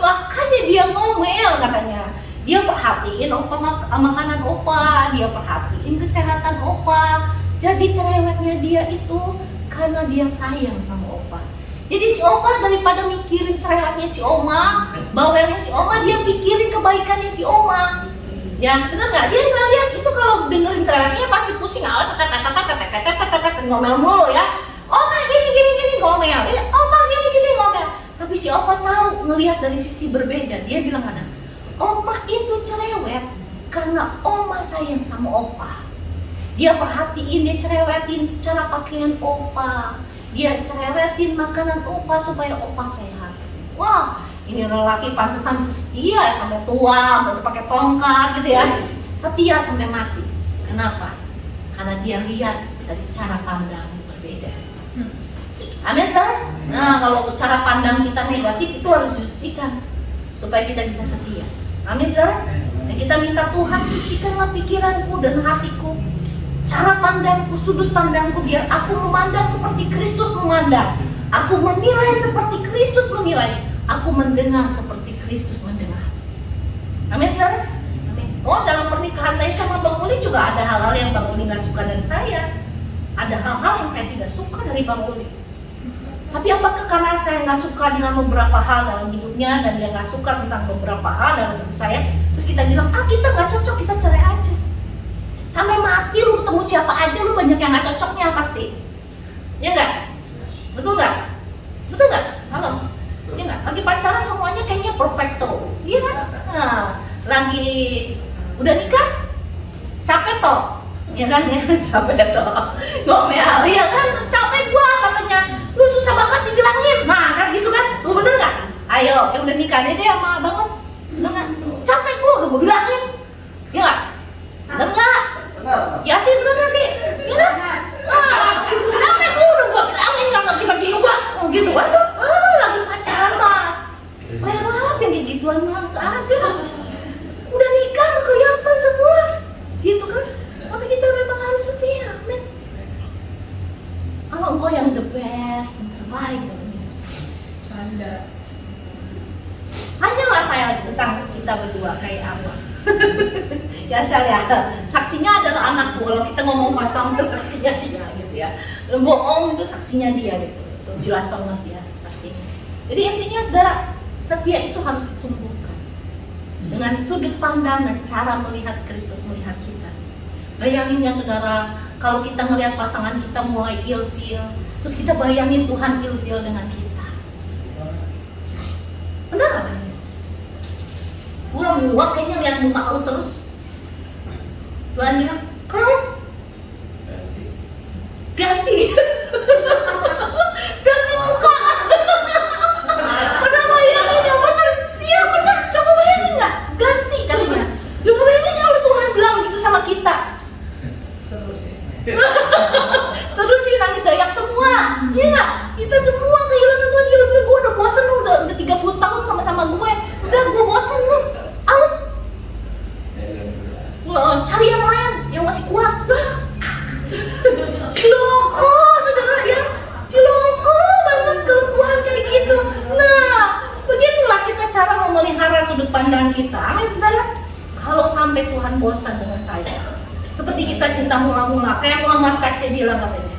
Makanya dia ngomel katanya. Dia perhatiin Opa makanan Opa, dia perhatiin kesehatan Opa. Jadi cerewetnya dia itu karena dia sayang sama Opa. Jadi si Opa daripada mikirin cerewetnya si Oma, bawelnya si Oma, dia pikirin kebaikannya si Oma. Ya, benar nggak? Dia nggak lihat itu kalau dengerin cerewetnya pasti pusing, ngomel mulu ya. Oma gini ngomel, Oma gini ngomel. Tapi si Opa tahu ngelihat dari sisi berbeda. Dia bilang ada, Oma itu cerewet karena Oma sayang sama Opa. Dia perhatiin, dia cerewetin cara pakaian Opa, dia cerewetin makanan Opa supaya Opa sehat. Wah, ini lelaki pantesan setia sampai tua, baru pakai tongkat gitu ya. Setia sampai mati. Kenapa? Karena dia lihat dari cara pandang berbeda. Amin saudara? Nah, kalau cara pandang kita negatif itu harus disucikan supaya kita bisa setia. Amin saudara? Dan kita minta Tuhan, sucikanlah pikiranku dan hatiku cara pandangku, sudut pandangku, biar aku memandang seperti Kristus memandang. Aku menilai seperti Kristus menilai. Aku mendengar seperti Kristus mendengar. Amin, saudara? Amin. Oh, dalam pernikahan saya sama Bang Uli juga ada hal-hal yang Bang Uli gak suka dari saya. Ada hal-hal yang saya tidak suka dari Bang Uli. Tapi apakah karena saya nggak suka dengan beberapa hal dalam hidupnya dan dia nggak suka tentang beberapa hal dalam hidup saya, terus kita bilang, kita nggak cocok, kita cerai aja. Sampai mati lu ketemu siapa aja, lu banyak yang nggak cocoknya pasti. Ya nggak? Betul nggak? Betul nggak? Halo? Ya nggak? Lagi pacaran semuanya kayaknya perfecto. Iya kan? Nah, lagi udah nikah, capek toh. Ya kan, ya capek toh. Ngomel, ya kan? Capek gua katanya. Lu susah banget dibilangin, nah kan gitu kan, lu bener gak? Ayo, yang udah nikah deh sama banget, bener gak? Capek gua, udah gua bilangin, ya gak? Bener gak? Ya hati bener nanti, ya kan? Capek gua, udah gua bilangin, gak ngerti-ngerti juga, gitu kan? Lagi pacaran mah, lewat yang kayak gituan mah, gak ada. Udah nikah, kelihatan semua, gitu kan? Tapi kita memang harus setia, men. Kalau engkau yang the best, yang terbaik
Canda.
Tanyalah saya tentang kita berdua kayak apa. Ya Sel ya, saksinya adalah anakku. Kalau kita ngomong kosong itu saksinya dia gitu ya. Bohong itu saksinya dia gitu. Itu jelas banget ya saksinya. Jadi intinya saudara, setia itu harus ditumbuhkan dengan sudut pandang dan cara melihat Kristus melihat kita. Bayangin ya saudara, kalau kita ngelihat pasangan kita mulai ilfil, terus kita bayangin Tuhan ilfil dengan kita. Benar gak? Gua muak kayaknya lihat muka lu terus. Tuhan bilang, kau ganti. Ganti muka. Benar bayangin ya, benar. Siap benar, coba bayangin gak? Ganti kalinya. Coba bayangin kalau Tuhan bilang begitu sama kita. Seru sih, nangis dayak semua. Iya gak? Kita semua kehilangan Tuhan. Gila, gue udah bosen lu, udah 30 tahun sama-sama gue. Udah gue bosen lu, out. Cari yang lain, yang masih kuat. Ciloko, saudara ya. Ciloko banget kalau Tuhan kayak gitu. Nah, begitulah kita cara memelihara sudut pandang kita. Amin saudara. Kalau sampai Tuhan bosan dengan saya, seperti kita cinta mula-mula, kayak Muhammad Kace bilang katanya,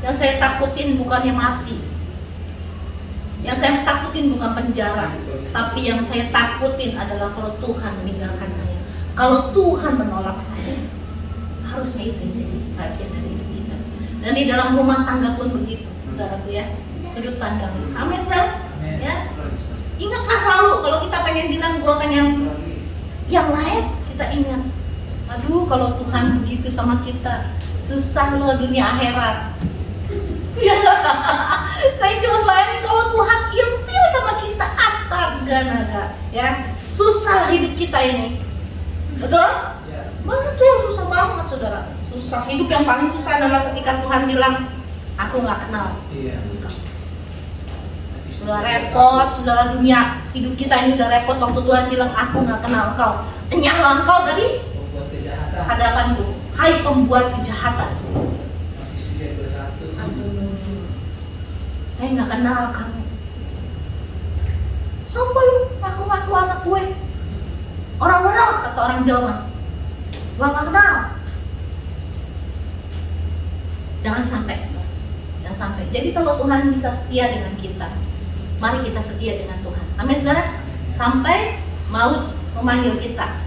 yang saya takutin bukannya mati, yang saya takutin bukan penjara, tapi yang saya takutin adalah kalau Tuhan meninggalkan saya, kalau Tuhan menolak saya. Harusnya itu yang jadi bagian dari hidup kita. Dan di dalam rumah tangga pun begitu, saudaraku ya, sudut pandang. Amin, Sel? Ya, ingatlah selalu kalau kita pengen bilang gua pengen yang lain, kita ingat. Aduh, kalau Tuhan begitu sama kita, susah loh dunia akhirat. Ya, saya cuma bayangin kalau Tuhan ilfil sama kita, astaga naga, ya susah hidup kita ini, betul? Betul, susah banget saudara. Susah, hidup yang paling susah adalah ketika Tuhan bilang, aku nggak kenal. Sudah repot, saudara, dunia hidup kita ini udah repot waktu Tuhan bilang, aku nggak kenal kau. Enyahlah engkau dari hadapanku, hai pembuat kejahatan. Saya nggak kenal kamu. Sampai lu ngaku-ngaku anak gue. Orang-orang kata orang Jawa, gua nggak kenal. Jangan sampai. Jadi kalau Tuhan bisa setia dengan kita, mari kita setia dengan Tuhan. Amin saudara. Sampai maut memanggil kita.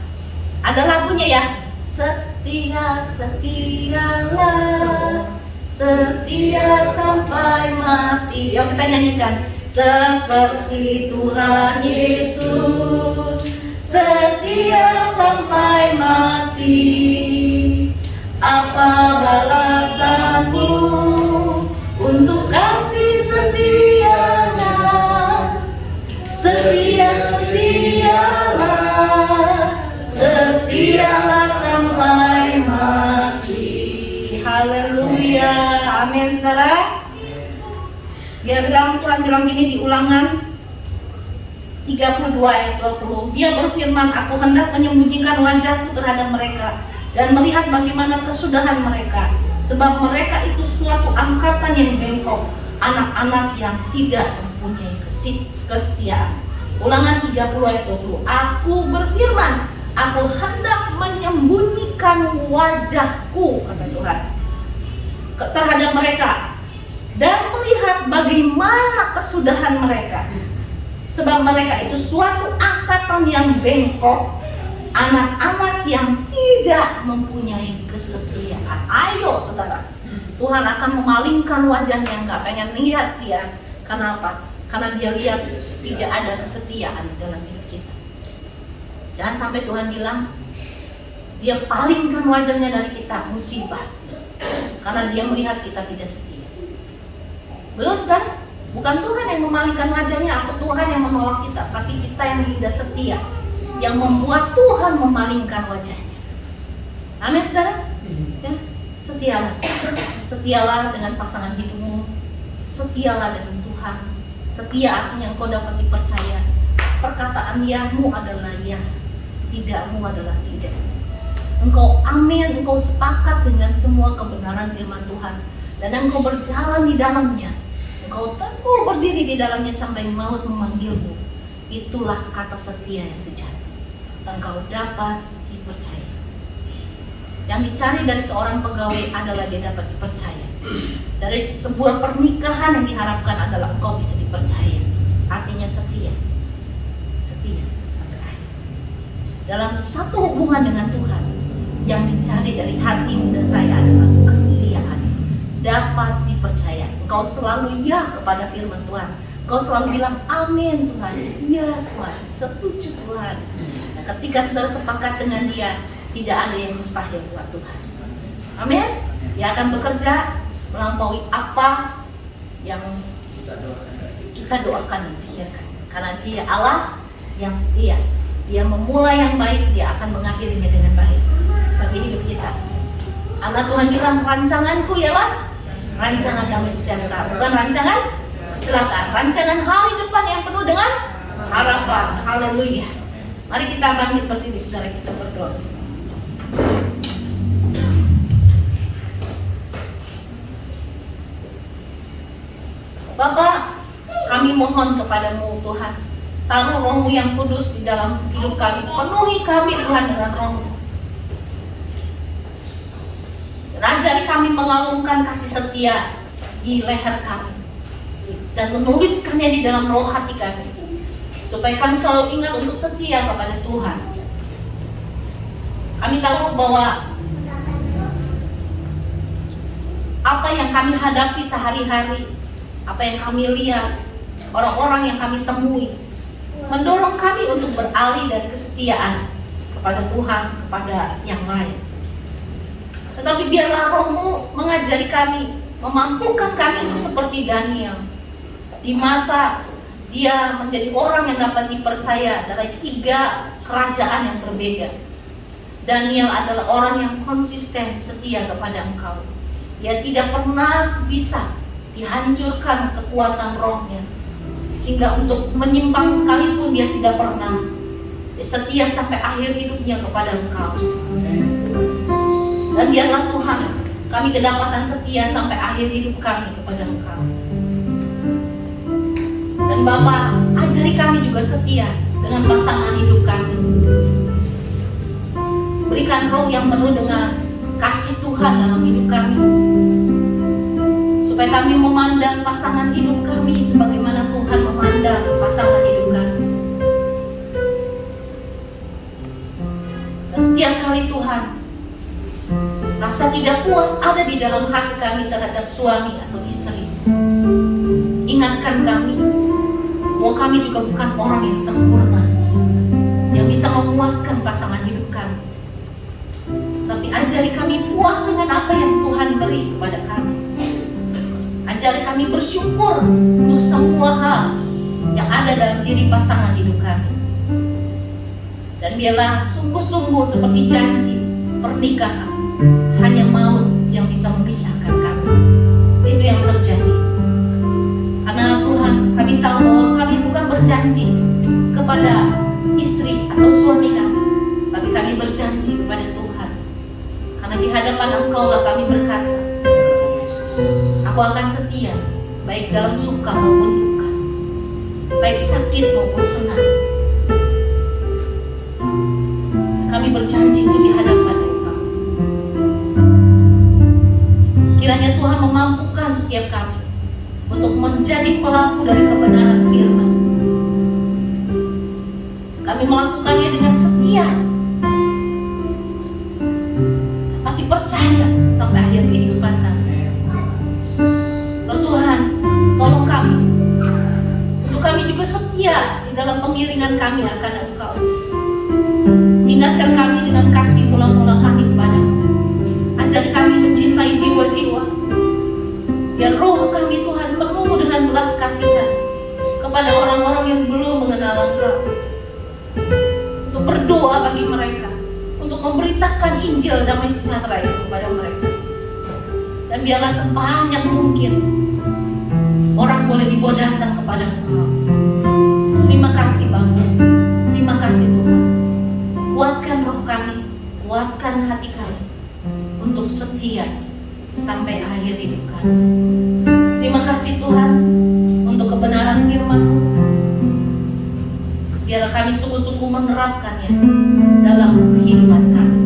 Ada lagunya ya. Setia, setialah, setia sampai mati. Yuk kita nyanyikan. Seperti Tuhan Yesus, setia sampai mati. Apa balasanmu untuk kasih setianya? Setialah sampai mati. Haleluya, amin saudara. Tuhan bilang gini di Ulangan 32 ayat 20. Dia berfirman, aku hendak menyembunyikan wajahku terhadap mereka, dan melihat bagaimana kesudahan mereka, sebab mereka itu suatu angkatan yang bengkok, anak-anak yang tidak mempunyai kesetiaan. Ulangan 30 ayat 20. Aku berfirman, aku hendak menyembunyikan wajahku, kata Tuhan, terhadap mereka, dan melihat bagaimana kesudahan mereka, sebab mereka itu suatu angkatan yang bengkok, anak-anak yang tidak mempunyai kesesuaian. Ayo saudara, Tuhan akan memalingkan wajahnya, nggak pengen lihat dia. Kenapa? Karena dia lihat tidak ada kesetiaan dalam hidup kita. Jangan sampai Tuhan bilang dia palingkan wajahnya dari kita, musibah, karena dia melihat kita tidak setia. Betul saudara? Bukan Tuhan yang memalingkan wajahnya atau Tuhan yang menolak kita, tapi kita yang tidak setia yang membuat Tuhan memalingkan wajahnya. Amin saudara? Ya, setialah. Setialah dengan pasangan hidupmu. Setialah dengan Tuhan. Setia artinya engkau dapat dipercaya. Perkataan yamu adalah ya, tidakmu adalah tidak. Engkau amin, engkau sepakat dengan semua kebenaran firman Tuhan, dan engkau berjalan di dalamnya. Engkau teguh berdiri di dalamnya sampai maut memanggilmu. Itulah kata setia yang sejati. Engkau dapat dipercaya. Yang dicari dari seorang pegawai adalah dia dapat dipercaya. Dari sebuah pernikahan yang diharapkan adalah engkau bisa dipercaya. Artinya setia. Setia sampai akhir. Dalam satu hubungan dengan Tuhan, yang dicari dari hatimu dan saya adalah kesetiaan. Dapat dipercaya. Engkau selalu ya kepada firman Tuhan. Engkau selalu bilang amin Tuhan. Iya Tuhan. Setuju Tuhan. Nah, ketika saudara sepakat dengan dia, tidak ada yang mustahil buat Tuhan. Amin. Dia akan bekerja melampaui apa yang kita doakan dan pikirkan. Karena dia Allah yang setia. Dia memulai yang baik, dia akan mengakhirinya dengan baik bagi hidup kita. Karena Tuhan bilang rancanganku ialah rancangan damai sejahtera, bukan rancangan kecelakaan. Rancangan hari depan yang penuh dengan harapan. Haleluya. Mari kita bangkit berdiri saudara, kita berdoa. Bapa, kami mohon kepadamu Tuhan, taruh roh-Mu yang kudus di dalam hidup kami. Penuhi kami Tuhan dengan roh-Mu. Dan ajari kami mengalungkan kasih setia di leher kami. Dan menuliskannya di dalam roh hati kami. Supaya kami selalu ingat untuk setia kepada Tuhan. Kami tahu bahwa apa yang kami hadapi sehari-hari, apa yang kami lihat, orang-orang yang kami temui, mendorong kami untuk beralih dari kesetiaan kepada Tuhan, kepada yang lain. Tetapi biarlah roh-Mu mengajari kami, memampukan kami untuk seperti Daniel. Di masa dia menjadi orang yang dapat dipercaya dari 3 kerajaan yang berbeda. Daniel adalah orang yang konsisten setia kepada Engkau. Dia tidak pernah bisa dihancurkan kekuatan rohnya, sehingga untuk menyimpang sekalipun dia tidak pernah. Dia setia sampai akhir hidupnya kepada Engkau. Dan biarlah Tuhan, kami kedapatan setia sampai akhir hidup kami kepada Engkau. Dan Bapa, ajari kami juga setia dengan pasangan hidup kami. Berikan roh yang penuh dengan kasih Tuhan dalam hidup kami, supaya kami memandang pasangan hidup kami sebagaimana Tuhan memandang pasangan hidup kami. Dan setiap kali Tuhan rasa tidak puas ada di dalam hati kami terhadap suami atau istri, ingatkan kami bahwa kami juga bukan orang yang sempurna yang bisa memuaskan pasangan hidup kami. Tapi ajari kami puas dengan apa yang Tuhan beri kepada kami. Ajari kami bersyukur untuk semua hal yang ada dalam diri pasangan hidup kami. Dan biarlah sungguh-sungguh seperti janji pernikahan, hanya maut yang bisa memisahkan kami. Itu yang terjadi. Karena Tuhan, kami tahu bahwa kami bukan berjanji kepada istri atau suami kami, tapi kami berjanji kepada Tuhan hadapan Engkau lah kami berkata, aku akan setia, baik dalam suka maupun duka, baik sakit maupun senang. Kami berjanji itu di hadapan Engkau. Kiranya Tuhan memampukan setiap kami untuk menjadi pelaku dari kebenaran firman. Kami melakukannya dengan setia, tapi percaya sampai akhir kehidupan kami. Loh Tuhan, tolong kami untuk kami juga setia di dalam pengiringan kami akan Engkau. Ingatkan kami dengan kasih mula-mula kami kepadamu. Ajari kami mencintai jiwa-jiwa, biar roh kami Tuhan penuh dengan belas kasihan kepada orang-orang yang belum mengenal Engkau. Untuk berdoa bagi mereka, untuk memberitakan Injil damai sejahtera itu kepada mereka. Dan biarlah sebanyak mungkin orang boleh dibawa datang kepada Engkau. Terima kasih Bapa, terima kasih Tuhan. Kuatkan roh kami, kuatkan hati kami untuk setia sampai akhir hidup kami. Terima kasih Tuhan untuk kebenaran firman-Mu. Biarlah kami sungguh-sungguh menerapkannya dalam kehidupan kami.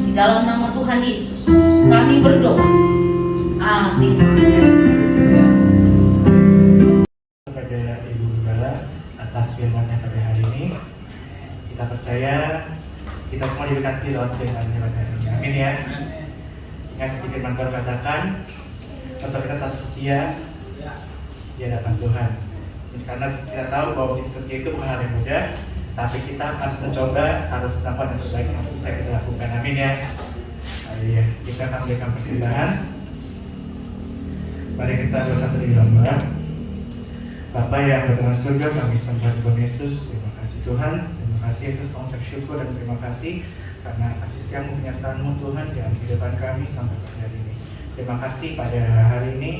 Di dalam nama Tuhan Yesus kami berdoa. Amin.
Kepada Ibu Gembala atas firman-Nya pada hari ini, kita percaya kita semua diberkati lewat firman-Nya pada hari ini. Amin ya. Ingat seperti firman Tuhan katakan, untuk kita tetap setia di hadapan Tuhan. Karena kita tahu bahwa menjadi setia itu bukan hal yang mudah, tapi kita harus mencoba, harus melakukan yang terbaik yang bisa kita lakukan. Amin ya. Haleluya. Kita akan memberikan persembahan. Mari kita bersatu di dalam doa. Bapa yang berada di surga, kami sembah Tuhan Yesus. Terima kasih Tuhan. Terima kasih Yesus, kami bersyukur dan terima kasih karena kasih setiamu, penyertaan-Mu Tuhan dalam kehidupan kami sampai pada hari ini. Terima kasih pada hari ini.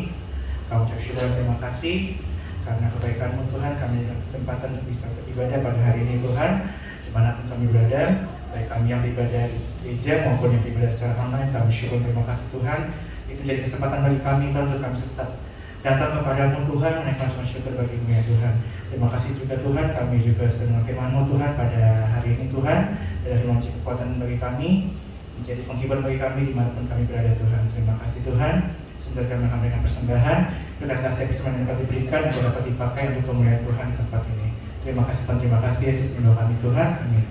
Kami bersyukur dan terima kasih karena kebaikan-Mu Tuhan, kami ada kesempatan untuk bisa beribadah pada hari ini Tuhan. Dimanapun kami berada, baik kami yang beribadah di gereja maupun yang beribadah secara online, kami syukur terima kasih Tuhan. Itu jadi kesempatan bagi kami Tuhan untuk kami tetap datang kepada-Mu Tuhan, menaikkan syukur bagi-Mu ya Tuhan. Terima kasih juga Tuhan, kami juga sedang mendengar firman-Mu Tuhan pada hari ini Tuhan. Dan firman kekuatan bagi kami, menjadi penghibur bagi kami dimanapun kami berada Tuhan. Terima kasih Tuhan. Sebentar kami akan memberikan persembahan. Berkat setiap firman yang dapat diberikan dan dapat dipakai untuk kemuliaan Tuhan di tempat ini. Terima kasih Tuhan, terima kasih Yesus mendoa kami Tuhan. Amin.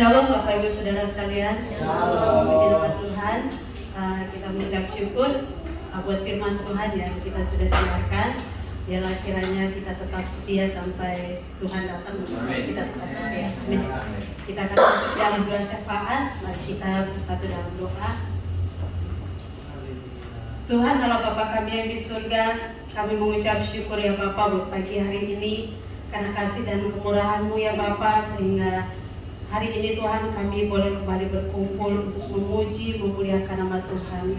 Shalom Bapak Ibu Saudara sekalian. Shalom. Puji nama Tuhan. Kita mengucap syukur buat firman Tuhan yang kita sudah dengarkan. Biarlah kiranya kita tetap setia sampai Tuhan datang. Kita tetap setia. Amin. Kita akan masuk dalam doa syafaat. Mari kita bersatu dalam doa. Tuhan Allah Bapa kami yang di surga, kami mengucap syukur ya Bapa buat pagi hari ini, karena kasih dan kemurahan-Mu ya Bapa, sehingga hari ini Tuhan kami boleh kembali berkumpul untuk memuji, memuliakan nama Tuhan.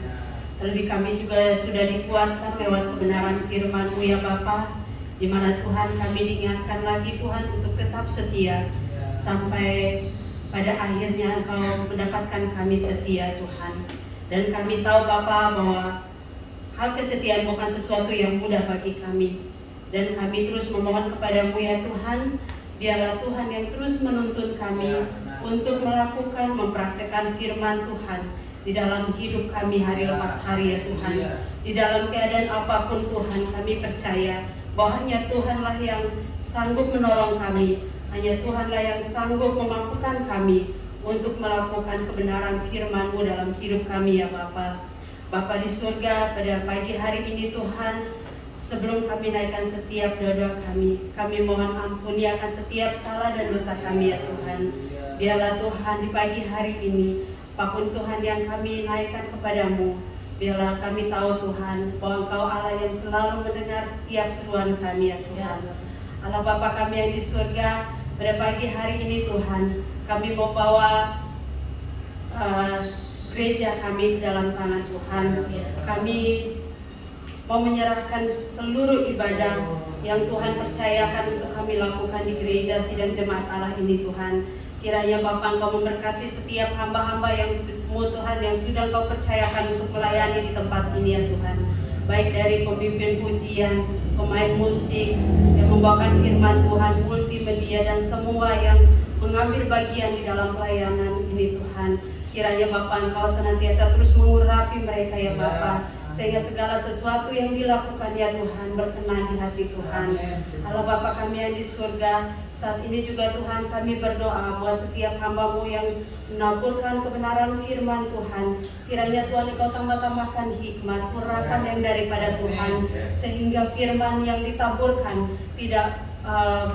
Terlebih kami juga sudah dikuatkan lewat kebenaran firman-Mu ya Bapa, di mana Tuhan kami diingatkan lagi Tuhan untuk tetap setia sampai pada akhirnya Engkau mendapatkan kami setia Tuhan. Dan kami tahu Bapa bahwa hal kesetiaan bukan sesuatu yang mudah bagi kami. Dan kami terus memohon kepadamu ya Tuhan, biarlah Tuhan yang terus menuntun kami untuk melakukan, mempraktekkan firman Tuhan di dalam hidup kami hari lepas hari ya Tuhan. Di dalam keadaan apapun Tuhan, kami percaya bahwa hanya Tuhanlah yang sanggup menolong kami, hanya Tuhanlah yang sanggup memampukan kami untuk melakukan kebenaran firman-Mu dalam hidup kami ya Bapa. Bapa di surga, pada pagi hari ini Tuhan, sebelum kami naikkan setiap doa kami mohon ampuni akan setiap salah dan dosa kami ya Tuhan. Biarlah Tuhan di pagi hari ini, apapun Tuhan yang kami naikkan kepadamu, biarlah kami tahu Tuhan bahwa Engkau Allah yang selalu mendengar setiap seruan kami ya Tuhan. Allah Bapa kami yang di surga, pada pagi hari ini Tuhan, kami mau bawa gereja kami ke dalam tangan Tuhan. Kami mau menyerahkan seluruh ibadah yang Tuhan percayakan untuk kami lakukan di gereja sidang jemaat Allah ini Tuhan. Kiranya Bapa Engkau memberkati setiap hamba-hamba yang Tuhan yang sudah Engkau percayakan untuk melayani di tempat ini ya Tuhan. Baik dari pemimpin pujian, pemain musik yang membawakan firman Tuhan, multimedia dan semua yang mengambil bagian di dalam pelayanan ini Tuhan. Kiranya Bapa Engkau senantiasa terus mengurapi mereka ya Bapa, sehingga segala sesuatu yang dilakukan ya Tuhan berkenan di hati Tuhan. Allah Bapa kami yang di surga, saat ini juga Tuhan kami berdoa buat setiap hamba-Mu yang menaburkan kebenaran firman Tuhan. Kiranya Tuhan Engkau tambah-tambahkan hikmat, urapan yang daripada Tuhan, sehingga firman yang ditaburkan tidak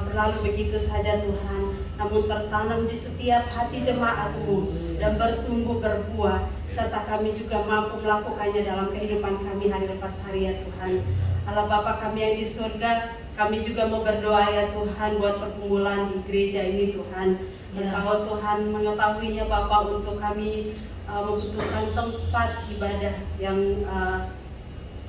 berlalu begitu saja Tuhan, namun tertanam di setiap hati jemaat-Mu dan bertumbuh berbuah, serta kami juga mampu melakukannya dalam kehidupan kami hari lepas hari ya Tuhan. Allah Bapa kami yang di surga, kami juga mau berdoa ya Tuhan buat pergumulan di gereja ini Tuhan. Engkau Tuhan mengetahuinya Bapa, untuk kami membutuhkan tempat ibadah yang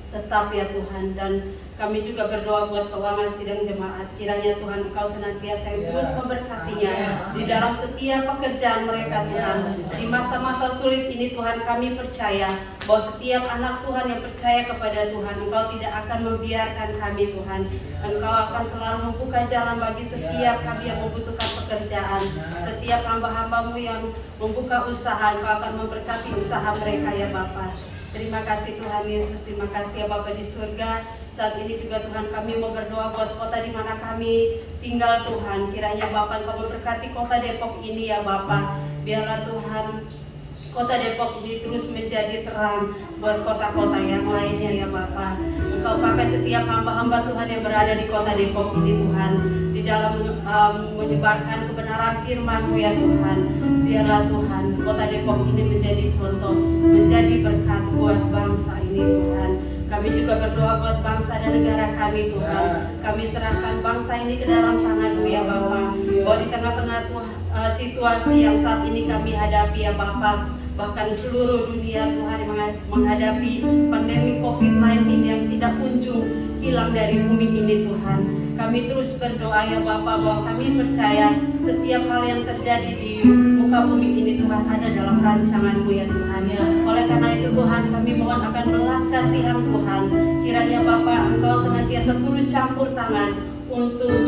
tetap ya Tuhan. Dan kami juga berdoa buat keuangan sidang jemaat. Kiranya Tuhan Engkau senantiasa yang terus memberkatinya di dalam setiap pekerjaan mereka Tuhan. Di masa-masa sulit ini Tuhan, kami percaya bahwa setiap anak Tuhan yang percaya kepada Tuhan, Engkau tidak akan membiarkan kami Tuhan. Engkau akan selalu membuka jalan bagi setiap kami yang membutuhkan pekerjaan. Setiap hamba-hamba-Mu yang membuka usaha, Engkau akan memberkati usaha mereka ya Bapa. Terima kasih Tuhan Yesus, terima kasih ya Bapa di surga. Saat ini juga Tuhan kami mau berdoa buat kota di mana kami tinggal Tuhan. Kiranya Bapa Engkau memberkati kota Depok ini ya Bapa. Biarlah Tuhan kota Depok ini terus menjadi terang buat kota-kota yang lainnya ya Bapa. Engkau pakai setiap hamba-hamba Tuhan yang berada di kota Depok ini Tuhan, di dalam menyebarkan kebenaran firman-Mu ya Tuhan. Biarlah Tuhan kota Depok ini menjadi contoh, menjadi berkat buat bangsa ini Tuhan. Kami juga berdoa buat bangsa dan negara kami Tuhan. Kami serahkan bangsa ini ke dalam tangan-Mu ya Bapa. Bahwa di tengah-tengah situasi yang saat ini kami hadapi ya Bapa, bahkan seluruh dunia Tuhan menghadapi pandemi COVID-19 yang tidak kunjung hilang dari bumi ini Tuhan. Kami terus berdoa ya Bapa, bahwa kami percaya setiap hal yang terjadi di muka bumi ini Tuhan ada dalam rancangan-Mu ya Tuhan. Oleh karena itu Tuhan, kami mohon akan belas kasihan Tuhan. Kiranya Bapa Engkau senantiasa turut campur tangan untuk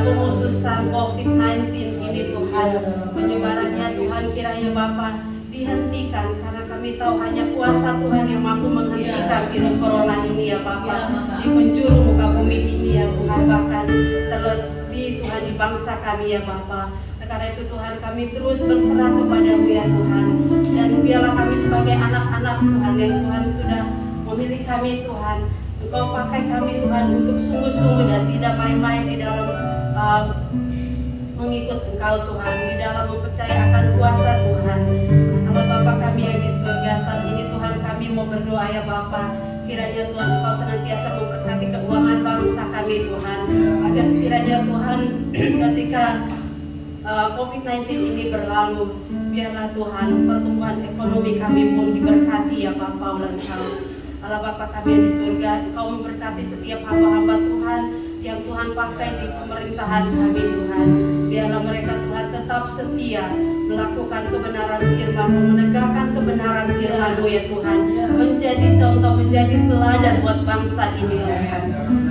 pemutusan COVID-19 ini Tuhan. Penyebarannya Tuhan, kiranya Bapa dihentikan, karena kami tahu hanya kuasa Tuhan yang mampu menghentikan virus corona ini ya Bapa. Di penjuru muka bumi ini ya Tuhan, bahkan terlebih Tuhan di bangsa kami ya Bapa. Karena itu Tuhan, kami terus berserah kepada-Mu ya Tuhan. Dan biarlah kami sebagai anak-anak Tuhan yang Tuhan sudah memilih kami Tuhan, Engkau pakai kami Tuhan untuk sungguh-sungguh dan tidak main-main di dalam mengikut Engkau Tuhan, di dalam mempercayakan kuasa Tuhan. Allah Bapa kami yang di surga, saat ini Tuhan kami kami mau berdoa ya Bapa, kiranya Tuhan Engkau senantiasa memberkati keuangan bangsa kami Tuhan, agar sekiranya Tuhan ketika COVID-19 ini berlalu, biarlah Tuhan pertumbuhan ekonomi kami pun diberkati ya Bapa oleh Engkau. Allah Bapa kami yang di surga, Engkau memberkati setiap hamba-hamba Tuhan yang Tuhan pakai di pemerintahan kami Tuhan. Biarlah mereka Tuhan tetap setia melakukan kebenaran firman-Mu, menegakkan kebenaran firman-Mu ya Tuhan, menjadi contoh, menjadi teladan buat bangsa ini Tuhan.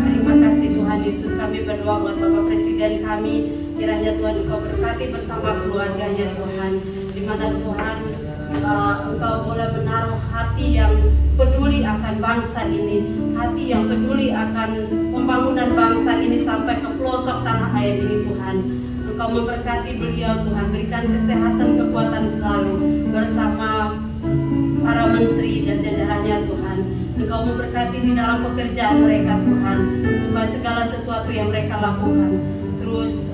Terima kasih Tuhan Yesus, kami berdoa buat Bapak Presiden kami, kiranya Tuhan Engkau berkati bersama keluarganya Tuhan, di mana Tuhan Engkau boleh menaruh hati yang peduli akan bangsa ini, hati yang peduli akan pembangunan bangsa ini sampai ke pelosok tanah air ini Tuhan. Engkau memberkati beliau Tuhan, berikan kesehatan, kekuatan selalu bersama para menteri dan jajarannya Tuhan. Engkau memberkati di dalam pekerjaan mereka Tuhan, supaya segala sesuatu yang mereka lakukan terus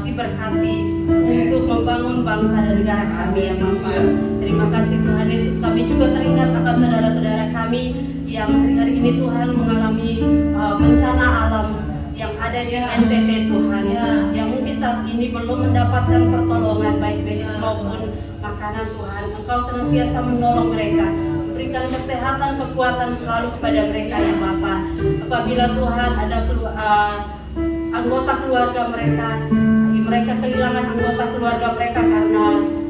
diberkati untuk membangun bangsa dan negara kami ya Bapa. Terima kasih Tuhan Yesus, kami juga teringat akan saudara-saudara kami yang hari-hari ini Tuhan mengalami bencana alam yang ada di NTT Tuhan, yang mungkin saat ini belum mendapatkan pertolongan baik medis maupun makanan Tuhan. Engkau senantiasa menolong mereka, berikan kesehatan, kekuatan selalu kepada mereka ya Bapa. Apabila Tuhan ada anggota keluarga mereka kehilangan anggota keluarga mereka karena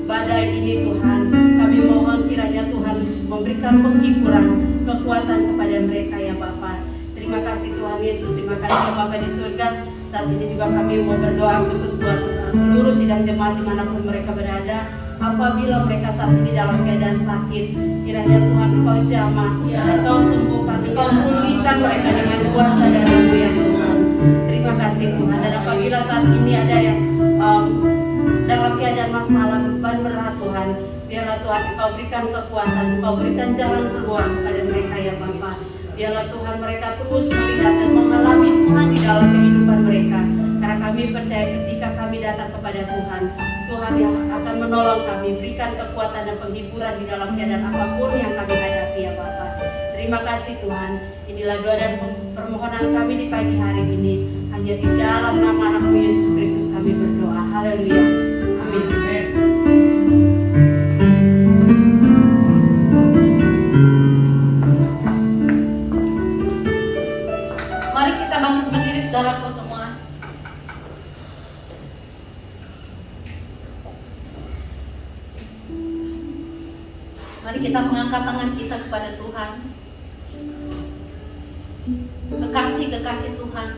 badai ini Tuhan, kami mohon kiranya Tuhan memberikan penghiburan, kekuatan kepada mereka ya Bapa. Terima kasih Tuhan Yesus, terima kasih Bapa di surga. Saat ini juga kami mau berdoa khusus buat seluruh sidang jemaat dimanapun mereka berada. Apabila mereka saat ini dalam keadaan sakit, kiranya Tuhan Engkau jamah, Engkau sembuhkan, Engkau pulihkan mereka dengan kuasa darah-Mu ya Tuhan. Terima kasih Tuhan. Dan apabila saat ini ada yang dalam keadaan masalah, beban berat Tuhan, biarlah Tuhan Engkau berikan kekuatan, Engkau berikan jalan keluar kepada mereka ya Bapa. Biarlah Tuhan mereka terus melihat dan mengalami Tuhan di dalam kehidupan mereka. Karena kami percaya ketika kami datang kepada Tuhan, Tuhan yang akan menolong kami, berikan kekuatan dan penghiburan di dalam keadaan apapun yang kami hadapi ya Bapa. Terima kasih Tuhan. Inilah doa dan permohonan kami di pagi hari ini. Hanya di dalam nama Anak-Mu Yesus Kristus kami berdoa. Haleluya. Amin.
Mari kita bangkit berdiri saudaraku semua. Mari kita mengangkat tangan kita kepada Tuhan. Kekasih-kekasih Tuhan,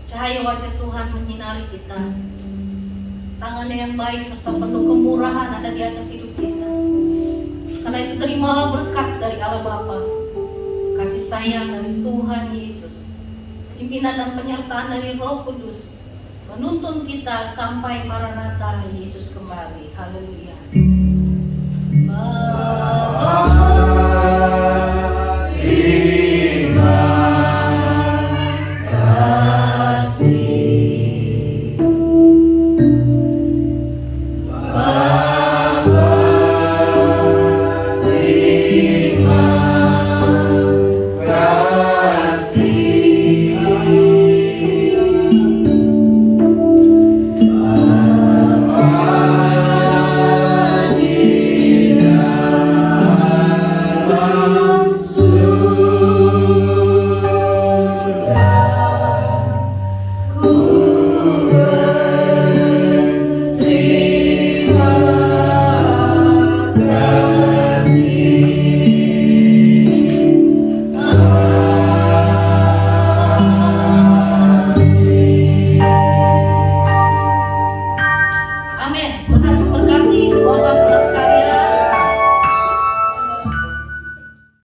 cahaya wajah Tuhan menyinari kita. Tangannya yang baik serta penuh kemurahan ada di atas hidup kita. Karena itu terimalah berkat dari Allah Bapa, kasih sayang dari Tuhan Yesus, pimpinan dan penyertaan dari Roh Kudus, menuntun kita sampai Maranatha Yesus kembali. Haleluya. Bapa